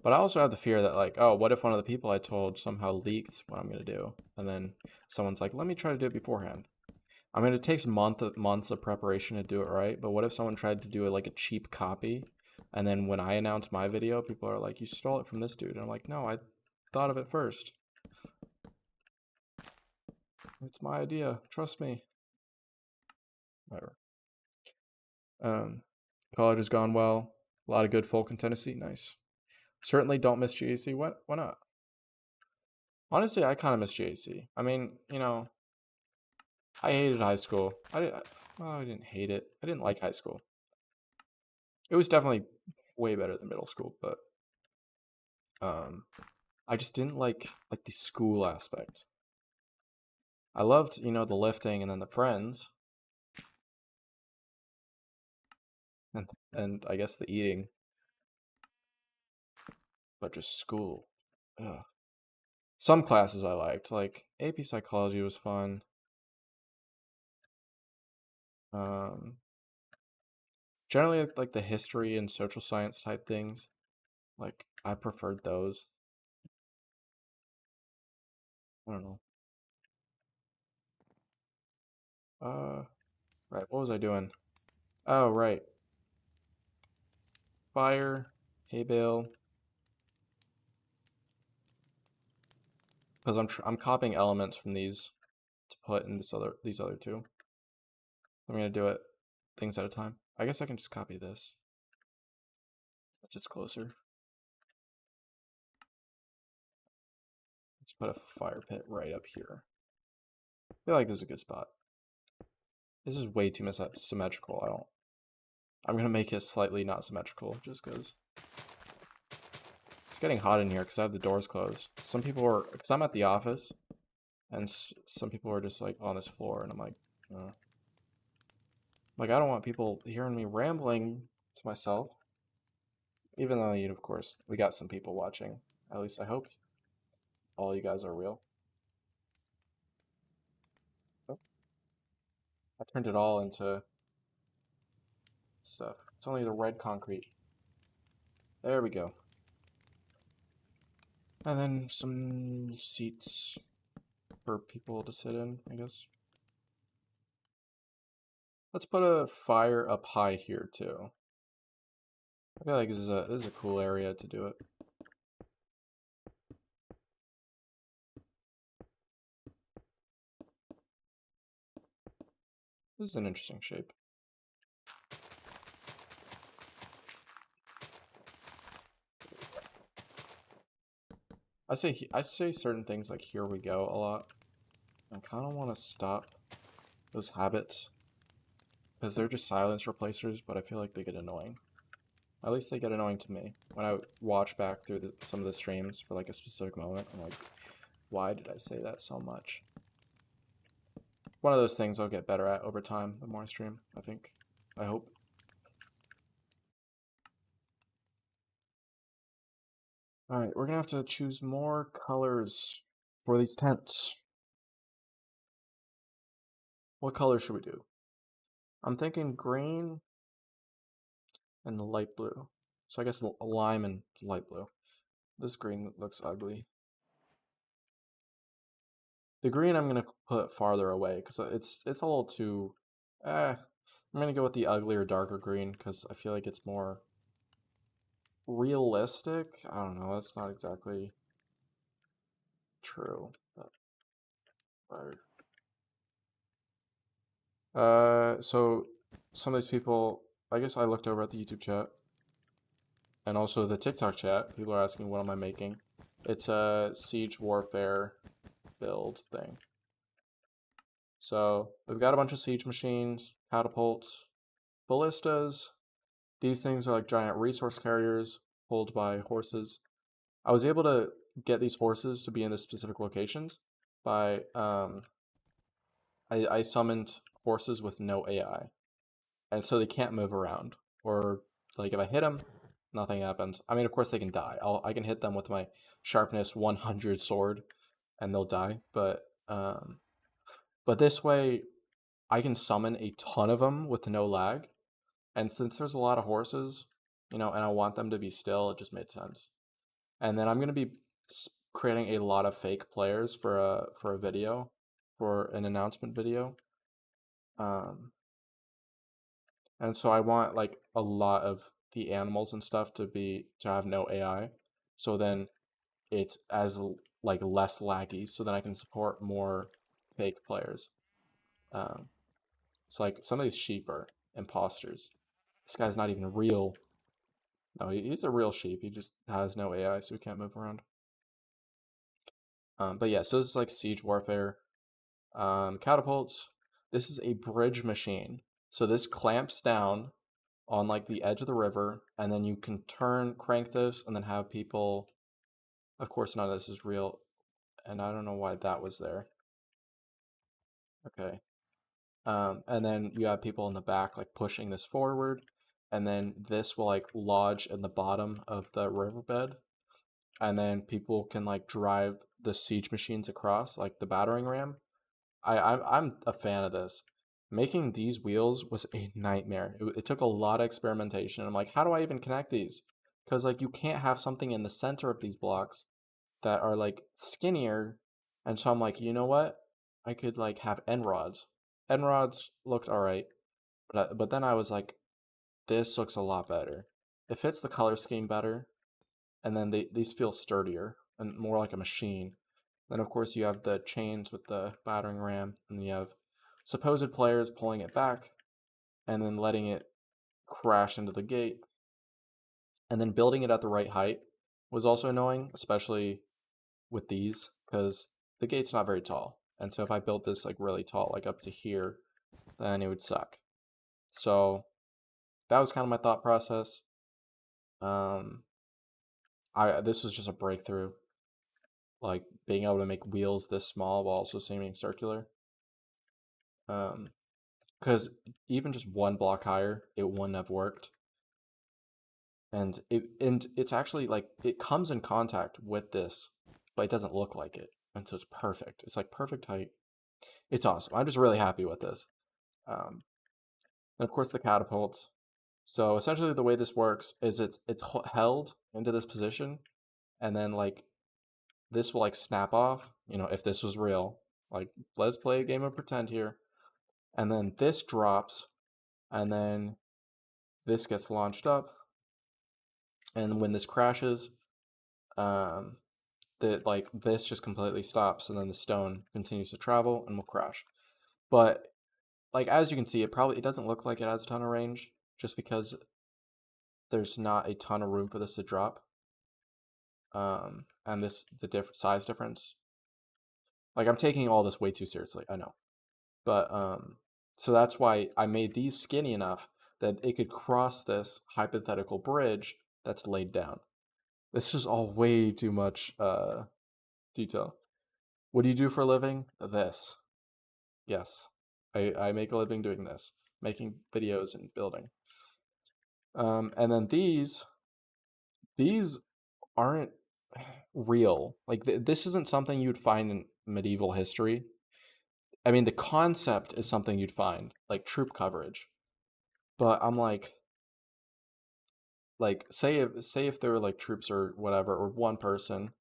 Speaker 1: But I also have the fear that like, oh, what if one of the people I told somehow leaked what I'm gonna do, and then someone's like, let me try to do it beforehand. I mean, it takes months of preparation to do it right, but what if someone tried to do it like a cheap copy, and then when I announce my video, people are like, you stole it from this dude, and I'm like, no, I thought of it first. It's my idea. Trust me. Whatever. College has gone well. A lot of good folk in Tennessee. Nice. Certainly don't miss GAC. What? Why not? Honestly, I kind of miss GAC. I mean, you know, I hated high school. Well, I didn't hate it. I didn't like high school. It was definitely way better than middle school, but um, I just didn't like the school aspect. I loved, you know, the lifting and then the friends, and I guess the eating, but just school. Ugh. Some classes I liked, like AP Psychology was fun. Um, Generally like the history and social science type things. Like I preferred those. I don't know. Right. What was I doing? Oh, right. Fire, hay bale. Because I'm copying elements from these to put in these other two. I'm gonna do it things at a time. I guess I can just copy this. That's just closer. Let's put a fire pit right up here. I feel like this is a good spot. This is way too symmetrical. I'm gonna make it slightly not symmetrical just because it's getting hot in here because I have the doors closed. Some people are, because I'm at the office, and some people are just like on this floor, and I'm like I don't want people hearing me rambling to myself. Even though, you know, of course, we got some people watching. At least I hope all you guys are real. Oh, I turned it all into stuff. It's only the red concrete. There we go. And then some seats for people to sit in, I guess. Let's put a fire up high here too. I feel like this is a cool area to do it. This is an interesting shape. I say certain things like "here we go" a lot. I kind of want to stop those habits because they're just silence replacers, but I feel like they get annoying. At least they get annoying to me. When I watch back through some of the streams for like a specific moment, I'm like, why did I say that so much? One of those things I'll get better at over time the more I stream, I think. I hope. Alright, we're gonna have to choose more colors for these tents. What color should we do? I'm thinking green and light blue. So I guess lime and light blue. This green looks ugly. The green I'm gonna put farther away because it's a little too. I'm gonna go with the uglier, darker green because I feel like it's more realistic. I don't know. That's not exactly true. But, so some of these people, I guess I looked over at the YouTube chat and also the TikTok chat. People are asking, what am I making? It's a siege warfare build thing. So we've got a bunch of siege machines, catapults, ballistas. These things are like giant resource carriers pulled by horses. I was able to get these horses to be in the specific locations by I summoned horses with no AI, and so they can't move around. Or like if I hit them, nothing happens. I mean, of course they can die. I can hit them with my sharpness 100 sword, and they'll die. But this way I can summon a ton of them with no lag. And since there's a lot of horses, and I want them to be still, it just made sense. And then I'm gonna be creating a lot of fake players for a video, for an announcement video. Um, and so I want like a lot of the animals and stuff to have no AI. So then it's like less laggy. So then I can support more fake players. Um, so like some of these sheep are imposters. This guy's not even real. No, he's a real sheep. He just has no AI, so he can't move around. But yeah, so this is like siege warfare. Catapults. This is a bridge machine. So this clamps down on like the edge of the river, and then you can crank this, and then have people. Of course, none of this is real, and I don't know why that was there. Okay. And then you have people in the back like pushing this forward, and then this will like lodge in the bottom of the riverbed, and then people can like drive the siege machines across like the battering ram. I'm a fan of this. Making these wheels was a nightmare. It took a lot of experimentation. I'm like, how do I even connect these? Because like you can't have something in the center of these blocks that are like skinnier. And so I'm like, you know what? I could like have end rods. End rods looked all right, but then I was like, this looks a lot better. It fits the color scheme better, and then these feel sturdier and more like a machine. Then of course you have the chains with the battering ram, and you have supposed players pulling it back and then letting it crash into the gate. And then building it at the right height was also annoying, especially with these, because the gate's not very tall. And so if I built this like really tall, like up to here, then it would suck. So that was kind of my thought process. Um, this was just a breakthrough, like being able to make wheels this small while also seeming circular. Because even just one block higher, it wouldn't have worked. And it's actually like it comes in contact with this, but it doesn't look like it, and so it's perfect. It's like perfect height. It's awesome. I'm just really happy with this. Um, and of course the catapults. So essentially the way this works is it's held into this position, and then like this will like snap off. If this was real, like let's play a game of pretend here, and then this drops, and then this gets launched up, and when this crashes, um, that like this just completely stops, and then the stone continues to travel and will crash. But like as you can see, it doesn't look like it has a ton of range, just because there's not a ton of room for this to drop. And the different size difference. Like I'm taking all this way too seriously, I know. But so that's why I made these skinny enough that it could cross this hypothetical bridge that's laid down. This is all way too much detail. What do you do for a living? This. Yes. I make a living doing this, making videos and building. And then these aren't real. Like this isn't something you'd find in medieval history. I mean, the concept is something you'd find, like troop coverage. But I'm like say if there were like troops or whatever, or one person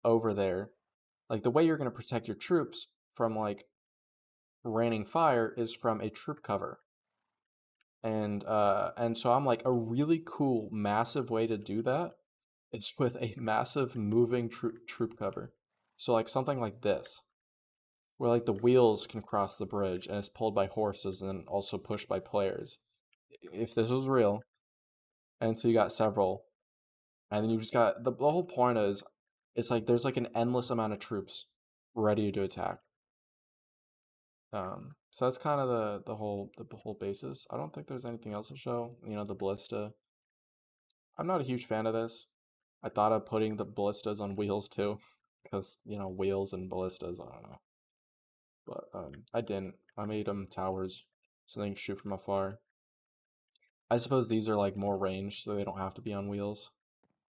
Speaker 1: over there, like the way you're gonna protect your troops from like raining fire is from a troop cover. And so I'm like, a really cool, massive way to do that is with a massive moving troop cover. So like something like this, where like the wheels can cross the bridge and it's pulled by horses and then also pushed by players. If this was real, and so you got several, and then you just got the whole point is, it's like there's like an endless amount of troops ready to attack. So that's kind of the whole basis. I don't think there's anything else to show. You know, the ballista. I'm not a huge fan of this. I thought of putting the ballistas on wheels too, because you know wheels and ballistas. I don't know, but I didn't. I made them towers so they can shoot from afar. I suppose these are like more range, so they don't have to be on wheels.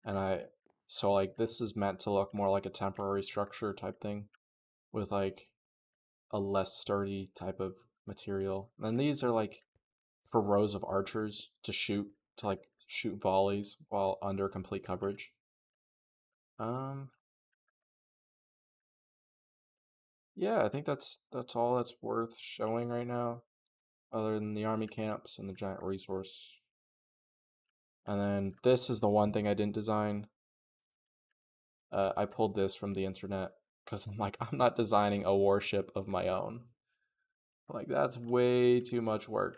Speaker 1: And so like this is meant to look more like a temporary structure type thing, with like a less sturdy type of material. And these are like for rows of archers to like shoot volleys while under complete coverage. Um, yeah, I think that's all that's worth showing right now, other than the army camps and the giant resource. And then this is the one thing I didn't design. I pulled this from the internet because I'm like, I'm not designing a warship of my own. Like that's way too much work.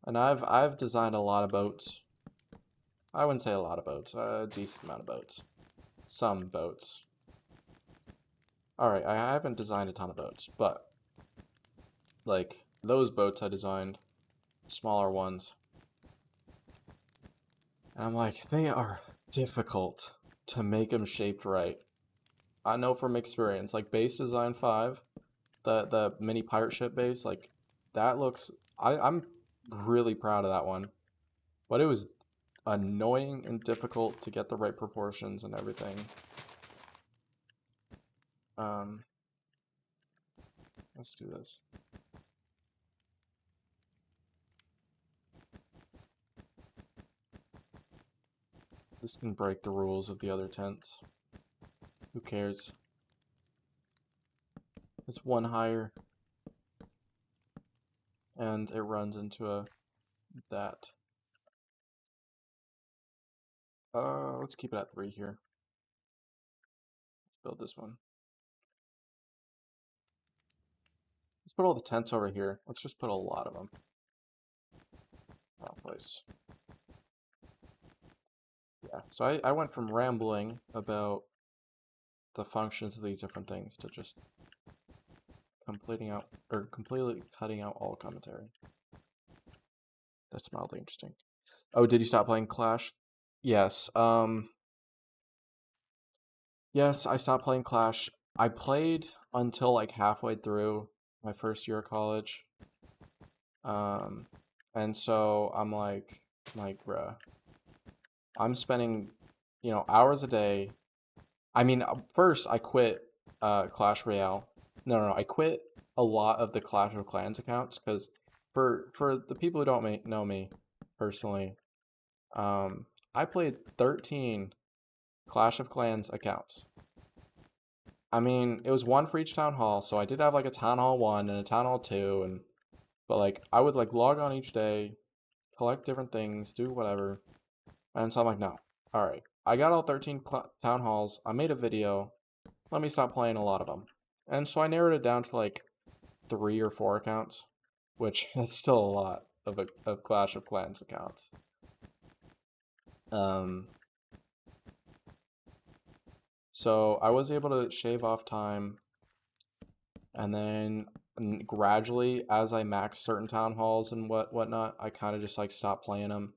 Speaker 1: And I've designed a lot of boats. I wouldn't say a lot of boats, a decent amount of boats. Some boats. Alright, I haven't designed a ton of boats, but like those boats I designed, smaller ones. And I'm like, they are difficult to make them shaped right. I know from experience, like base design 5, the mini pirate ship base, like that looks, I'm really proud of that one. But it was annoying and difficult to get the right proportions and everything. Um, let's do this. This can break the rules of the other tents. Who cares? It's one higher. And it runs into that. Let's keep it at 3 here. Let's build this one. Let's put all the tents over here. Let's just put a lot of them. Wrong place. Yeah, so I went from rambling about the functions of these different things to just completely cutting out all commentary. That's mildly interesting. Oh, did you stop playing Clash? Yes. Yes, I stopped playing Clash. I played until like halfway through my first year of college. Um, and so I'm like, bruh, I'm spending, hours a day. I mean, first I quit Clash Royale. No, I quit a lot of the Clash of Clans accounts because for the people who don't know me personally, I played 13 Clash of Clans accounts. I mean, it was one for each town hall, so I did have like a town hall 1 and a town hall 2, but like I would like log on each day, collect different things, do whatever. And so I'm like, no. All right. I got all 13 town halls. I made a video. Let me stop playing a lot of them. And so I narrowed it down to like 3 or 4 accounts, which is still a lot of Clash of Clans accounts. Um, so I was able to shave off time, and then gradually, as I maxed certain town halls and whatnot, I kind of just like stopped playing them.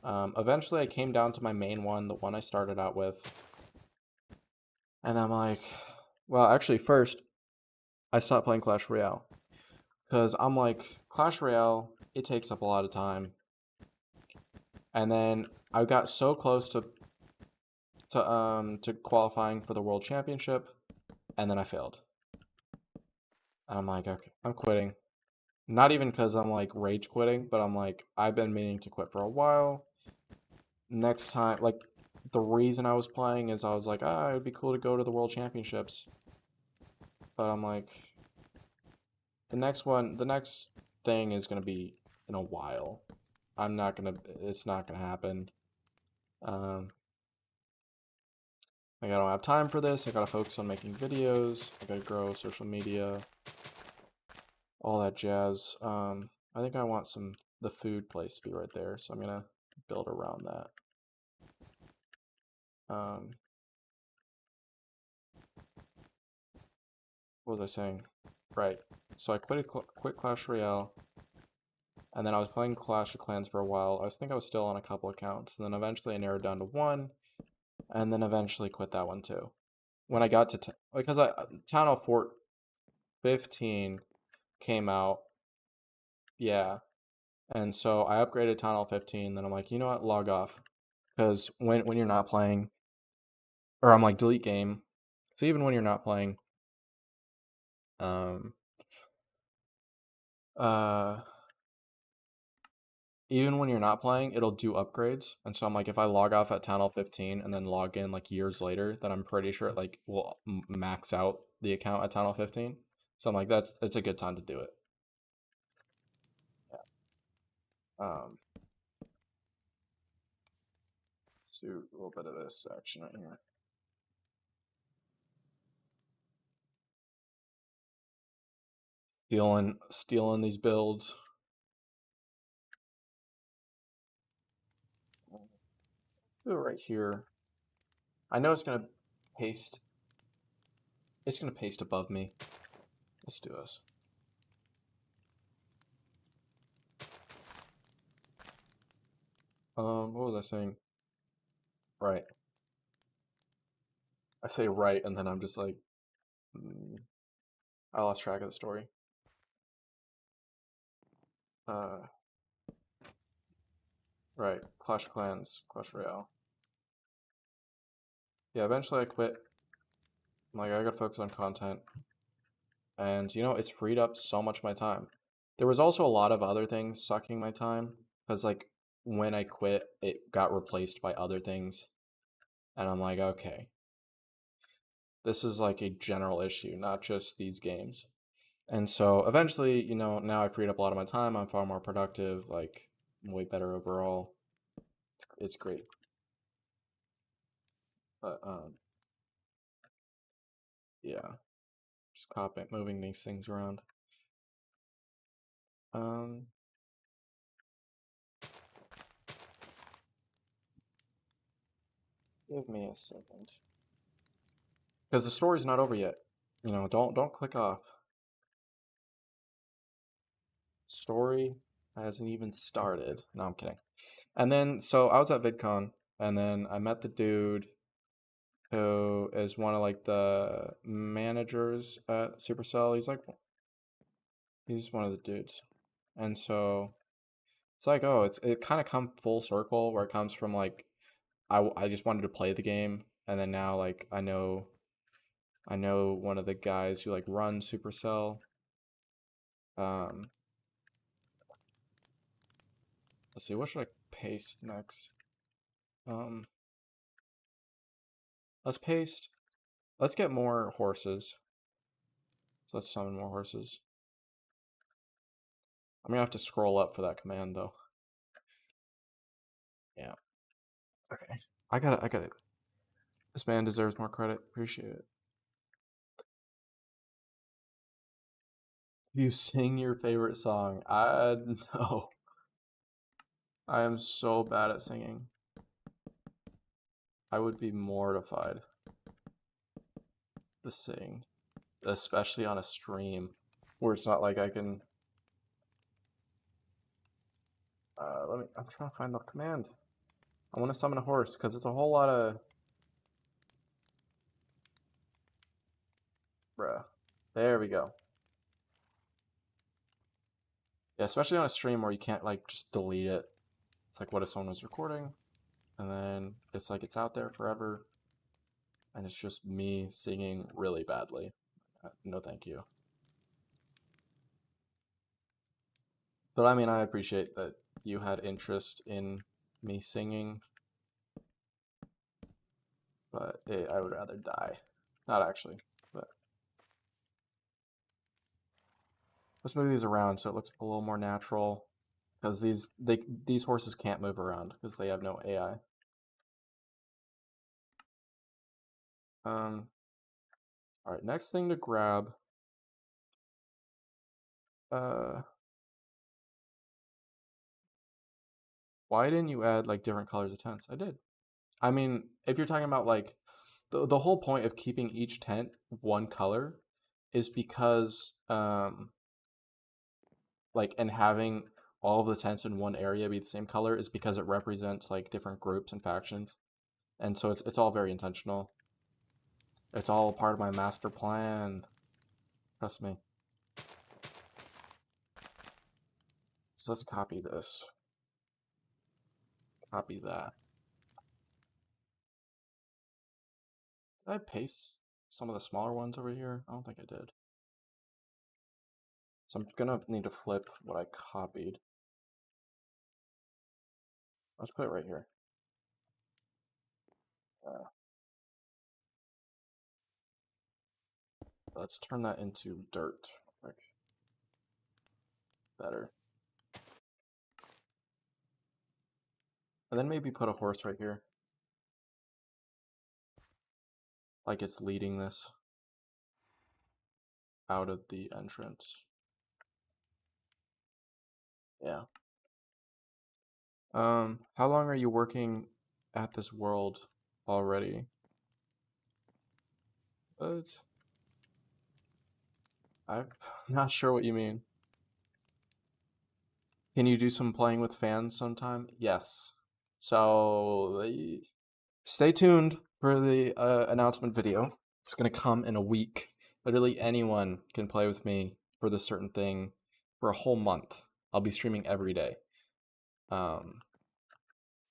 Speaker 1: Eventually, I came down to my main one, the one I started out with, and I'm like, well, actually, first I stopped playing Clash Royale because I'm like, Clash Royale, it takes up a lot of time, and then I got so close to qualifying for the World Championship, and then I failed. I'm like, okay, I'm quitting. Not even because I'm like rage quitting, but I'm like, I've been meaning to quit for a while. Next time, like, the reason I was playing is I was like, ah, it'd be cool to go to the World Championships. But I'm like, the next thing is gonna be in a while. It's not gonna happen. Um, like, I don't have time for this. I gotta focus on making videos. I gotta grow social media, all that jazz. I think I want the food place to be right there, so I'm gonna build around that. Um, what was I saying? Right. So I quit Clash Royale, and then I was playing Clash of Clans for a while. I was still on a couple accounts, and then eventually I narrowed down to one, and then eventually quit that one too. When I got to because Town Hall 15 came out, yeah, and so I upgraded Town Hall 15. Then I'm like, you know what, log off, because when you're not playing, or I'm like delete game. So even when you're not playing, um, uh, even when you're not playing, it'll do upgrades. And so I'm like, if I log off at Town Hall 15 and then log in like years later, then I'm pretty sure it like will max out the account at Town Hall 15. So I'm like, it's a good time to do it. Yeah. Let's do a little bit of this action right here. Stealing these builds. Do it right here. I know paste. It's gonna paste above me. Let's do this. What was I saying? Right. I say right, and then I'm just like, I lost track of the story. Uh, right. Clash of Clans, Clash Royale. Yeah, eventually I quit. I'm like, I gotta focus on content. And, it's freed up so much of my time. There was also a lot of other things sucking my time. Because, like, when I quit, it got replaced by other things. And I'm like, okay, this is like a general issue, not just these games. And so eventually, now I freed up a lot of my time. I'm far more productive, like, way better overall. It's great. But, yeah, just moving these things around. Um, Give me a second. Because the story's not over yet. Don't click off. Story hasn't even started. No, I'm kidding. And then, so I was at VidCon, and then I met the dude who is one of like the managers at Supercell. He's one of the dudes, and so it's like, oh, it kind of come full circle where it comes from like I just wanted to play the game, and then now like I know one of the guys who like runs Supercell. Um, let's see, what should I paste next? Um, let's paste. Let's get more horses. So let's summon more horses. I'm gonna have to scroll up for that command though. Yeah. Okay. I got it. This man deserves more credit. Appreciate it. You sing your favorite song. I no. I am so bad at singing. I would be mortified to sing, especially on a stream where it's not like I can. I'm trying to find the command. I want to summon a horse because it's a whole lot of. Bruh. There we go. Yeah, especially on a stream where you can't like just delete it. It's like what if someone was recording and then it's like it's out there forever and it's just me singing really badly. No, thank you. But I mean, I appreciate that you had interest in me singing, but I would rather die. Not actually, but let's move these around so it looks a little more natural. Because these horses can't move around because they have no AI. All right, next thing to grab. Why didn't you add like different colors of tents? I did. I mean, if you're talking about like the whole point of keeping each tent one color is because like and having all of the tents in one area be the same color is because it represents like different groups and factions. And so it's all very intentional. It's all part of my master plan. Trust me. So let's copy this. Copy that. Did I paste some of the smaller ones over here? I don't think I did. So I'm gonna need to flip what I copied. Let's put it right here. Let's turn that into dirt. Like, better. And then maybe put a horse right here. Like it's leading this out of the entrance. Yeah. How long are you working at this world already? But I'm not sure what you mean. Can you do some playing with fans sometime? Yes. So stay tuned for the announcement video. It's gonna come in a week. Literally anyone can play with me for this certain thing for a whole month. I'll be streaming every day.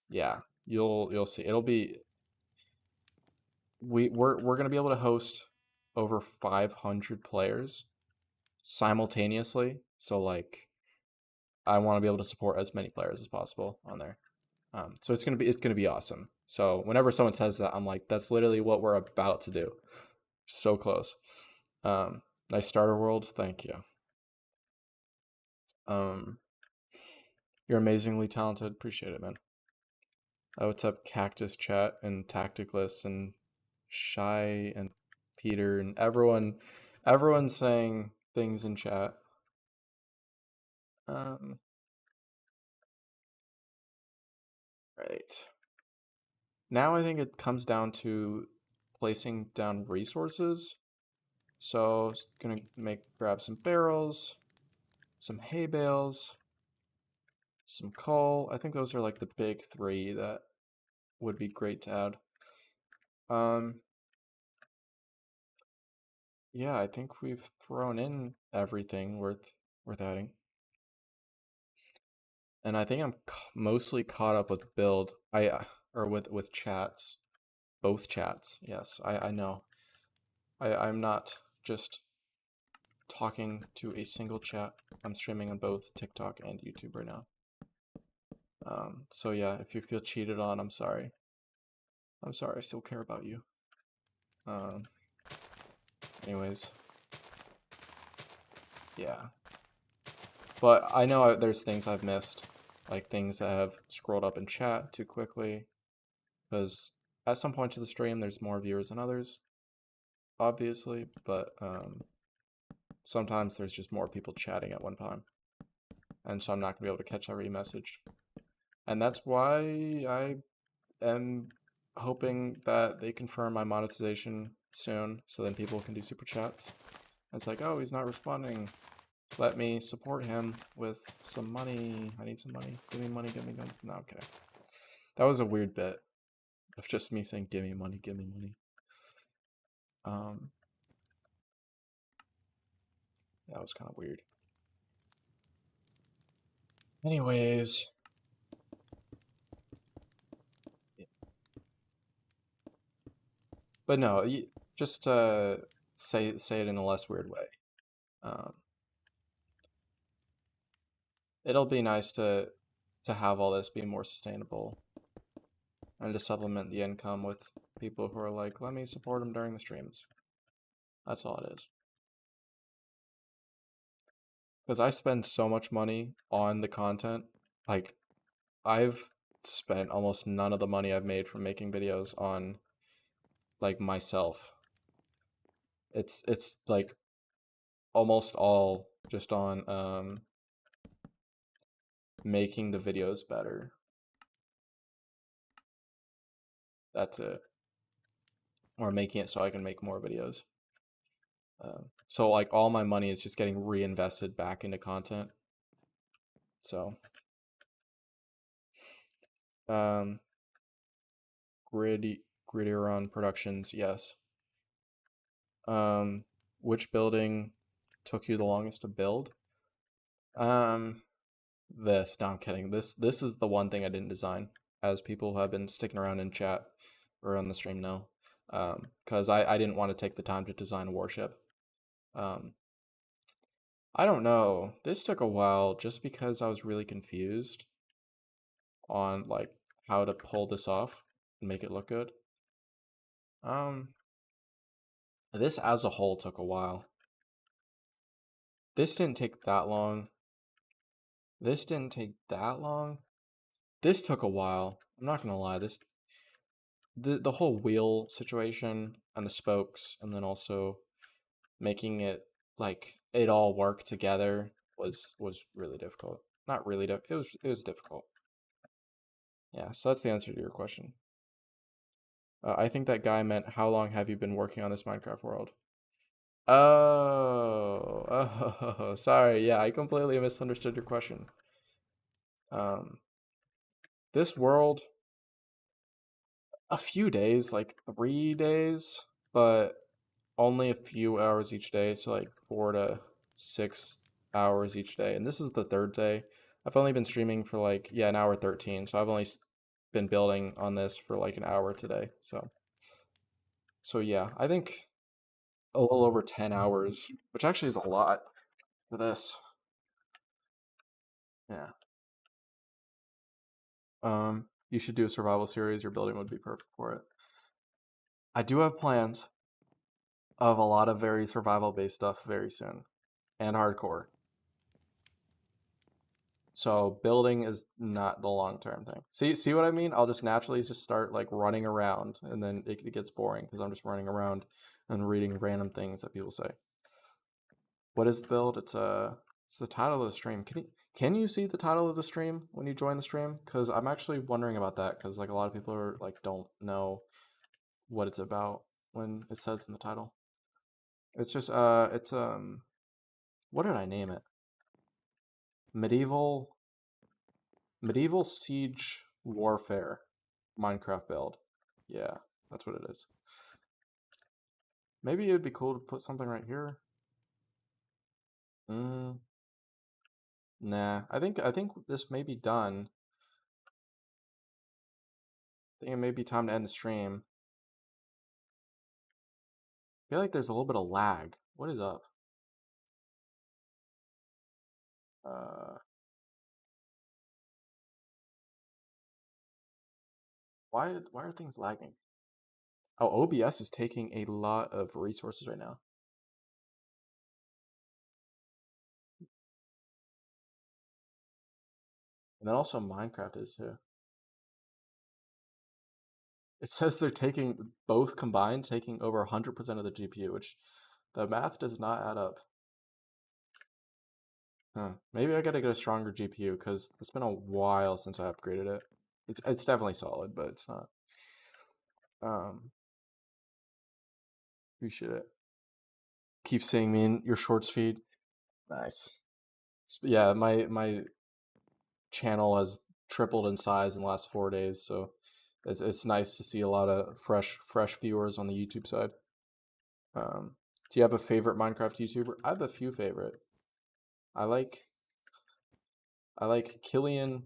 Speaker 1: Yeah, you'll see. It'll be we're gonna be able to host over 500 players simultaneously. So like, I want to be able to support as many players as possible on there. So it's gonna be awesome. So whenever someone says that, I'm like, that's literally what we're about to do. So close. Nice starter world. Thank you. Um, you're amazingly talented. Appreciate it, man. Oh, what's up, Cactus Chat and Tacticless and Shy and Peter and everyone's saying things in chat. Right. Now I think it comes down to placing down resources. So gonna grab some barrels, some hay bales, some coal. I think those are like the big three that would be great to add. Yeah, I think we've thrown in everything worth adding. And I think I'm mostly caught up with build. Or with chats, both chats. Yes, I know. I'm not just talking to a single chat. I'm streaming on both TikTok and YouTube right now. So yeah, if you feel cheated on, I'm sorry. I'm sorry. I still care about you. Anyways, yeah. But I know there's things I've missed, like things that have scrolled up in chat too quickly, because at some point to the stream, there's more viewers than others, obviously, but sometimes there's just more people chatting at one time, and so I'm not gonna be able to catch every message. And that's why I am hoping that they confirm my monetization soon, so then people can do super chats. And it's like, oh, he's not responding. Let me support him with some money. I need some money. Give me money, give me money. No, okay. That was a weird bit of just me saying, give me money, give me money. That was kind of weird. Anyways. But no, just say it in a less weird way. Um, it'll be nice to have all this be more sustainable and to supplement the income with people who are like, let me support them during the streams. That's all it is. Because I spend so much money on the content. Like, I've spent almost none of the money I've made from making videos on like myself. It's like almost all just on making the videos better. That's it. Or making it so I can make more videos. So like all my money is just getting reinvested back into content. So um Gridiron Productions, yes. Which building took you the longest to build? Um this, no, I'm kidding. This is the one thing I didn't design, as people who have been sticking around in chat or on the stream know. Because I didn't want to take the time to design a warship. I don't know. This took a while just because I was really confused on like how to pull this off and make it look good. This as a whole took a while. This didn't take that long. This didn't take that long. This took a while. I'm not gonna lie. The whole wheel situation and the spokes, and then also making it like it all work together was really difficult. Not really difficult. It was difficult. Yeah. So that's the answer to your question. I think that guy meant how long have you been working on this Minecraft world? Oh, sorry. Yeah, I completely misunderstood your question. Um, this world, a few days, like 3 days, but only a few hours each day, so like 4 to 6 hours each day. And this is the third day. I've only been streaming for like, yeah, an hour 13, so I've only been building on this for like an hour today. So yeah, I think a little over 10 hours, which actually is a lot for this. Yeah. You should do a survival series. Your building would be perfect for it. I do have plans of a lot of very survival based stuff very soon and hardcore. So building is not the long term thing. See what I mean? I'll just naturally just start like running around, and then it gets boring because I'm just running around and reading random things that people say. What is the build? It's the title of the stream. Can you see the title of the stream when you join the stream? Because I'm actually wondering about that, because like a lot of people are like don't know what it's about when it says in the title. It's just what did I name it? Medieval Siege Warfare Minecraft build. Yeah, that's what it is. Maybe it would be cool to put something right here. Nah, I think this may be done. I think it may be time to end the stream. I feel like there's a little bit of lag. What is up? Why are things lagging? Oh, OBS is taking a lot of resources right now. And then also Minecraft is too. It says they're taking, both combined, taking over 100% of the GPU, which the math does not add up. Huh. Maybe I gotta get a stronger GPU because it's been a while since I upgraded it. It's definitely solid, but it's not. Um, Appreciate it. Keep seeing me in your shorts feed. Nice. Yeah, my channel has tripled in size in the last 4 days, so it's nice to see a lot of fresh viewers on the YouTube side. Do you have a favorite Minecraft YouTuber? I have a few favorite. I like I like the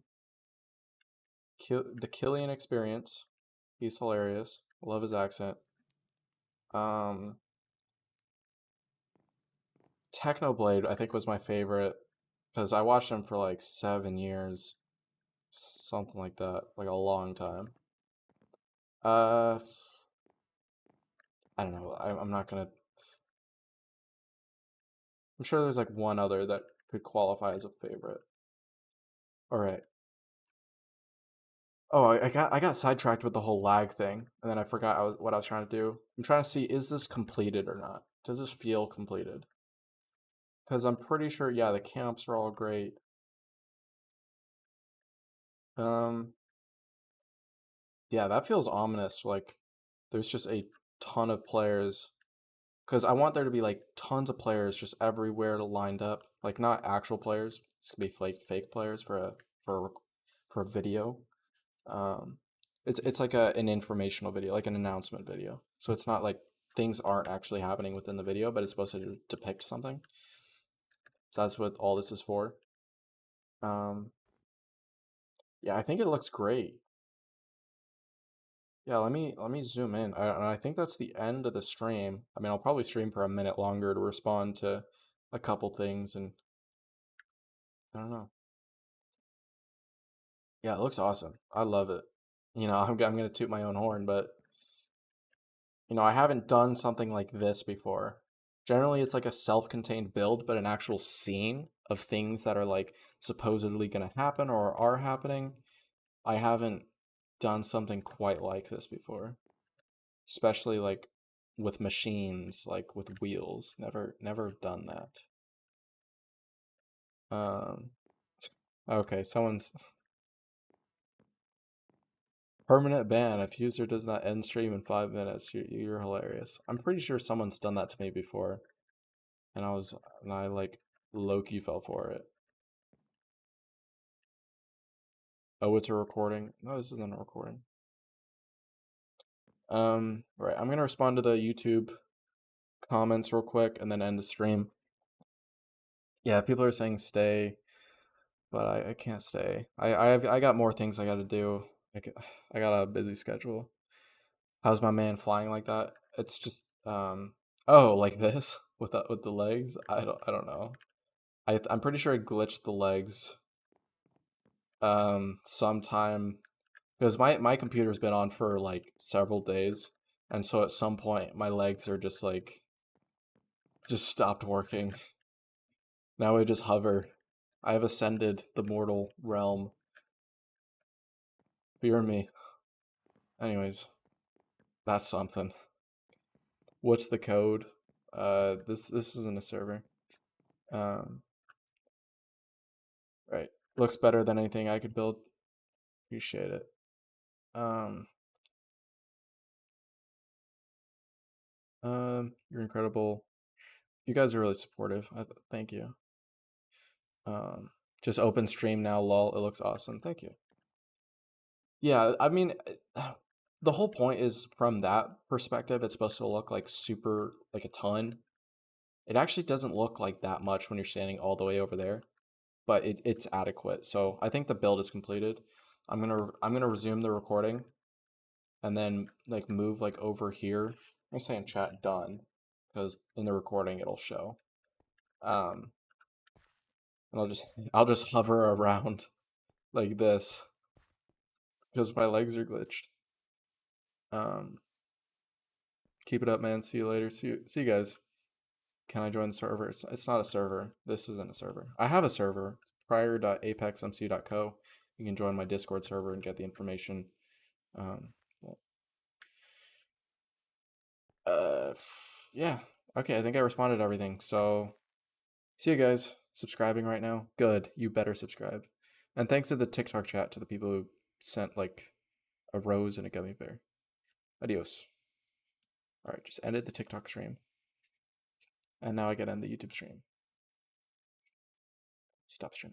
Speaker 1: Killian Experience. He's hilarious. Love his accent. Um, Technoblade, I think, was my favorite because I watched him for like 7 years, something like that, like a long time. Uh, I don't know. I'm not gonna. I'm sure there's like one other that could qualify as a favorite. All right. Oh, I got sidetracked with the whole lag thing, and then I forgot what I was trying to do. I'm trying to see, is this completed or not? Does this feel completed? Because I'm pretty sure, yeah, the camps are all great. Um, yeah, that feels ominous. Like there's just a ton of players. Because I want there to be like tons of players just everywhere lined up. Like not actual players. It's gonna be fake players for a, for a video. Um, it's like an informational video, like an announcement video. So it's not like things aren't actually happening within the video, but it's supposed to depict something. So that's what all this is for. Um, yeah, I think it looks great. Yeah, let me zoom in. I think that's the end of the stream. I mean, I'll probably stream for a minute longer to respond to a couple things, and I don't know. Yeah, it looks awesome. I love it. I'm gonna toot my own horn, but I haven't done something like this before. Generally, it's like a self-contained build, but an actual scene of things that are like supposedly gonna happen or are happening. I haven't done something quite like this before, especially like with machines, like with wheels. Never done that. Um, okay, someone's permanent ban if user does not end stream in 5 minutes. You're hilarious. I'm pretty sure someone's done that to me before, and I like low key fell for it. Oh, it's a recording. No, this isn't a recording. Right. I'm gonna respond to the YouTube comments real quick and then end the stream. Yeah, people are saying stay, but I can't stay. I got more things I gotta do. I got a busy schedule. How's my man flying like that? It's just oh, like this with the legs. I don't know. I'm pretty sure I glitched the legs sometime because my computer's been on for like several days, and so at some point my legs are just stopped working. Now I just hover. I have ascended the mortal realm. Fear me. Anyways, that's something. What's the code? This isn't a server. Um, right. Looks better than anything I could build. Appreciate it. Um, you're incredible. You guys are really supportive. Thank you. Um, just open stream now, lol. It looks awesome. Thank you. Yeah, I mean, the whole point is from that perspective, it's supposed to look like super, like a ton. It actually doesn't look like that much when you're standing all the way over there, but it's adequate. So I think the build is completed. I'm gonna resume the recording and then like move like over here. I'm saying in chat done because in the recording it'll show. Um, and I'll just hover around like this because my legs are glitched. Um, Keep it up, man. See you later. See you guys. Can I join the server? It's not a server. This isn't a server. I have a server, prior.apexmc.co. You can join my Discord server and get the information. Um, well, uh, yeah. Okay, I think I responded to everything. So, see you guys. subscribing right now? Good. You better subscribe. And thanks to the TikTok chat to the people who sent like a rose and a gummy bear. Adios. All right, just ended the TikTok stream. And now I get to end the YouTube stream. Stop streaming.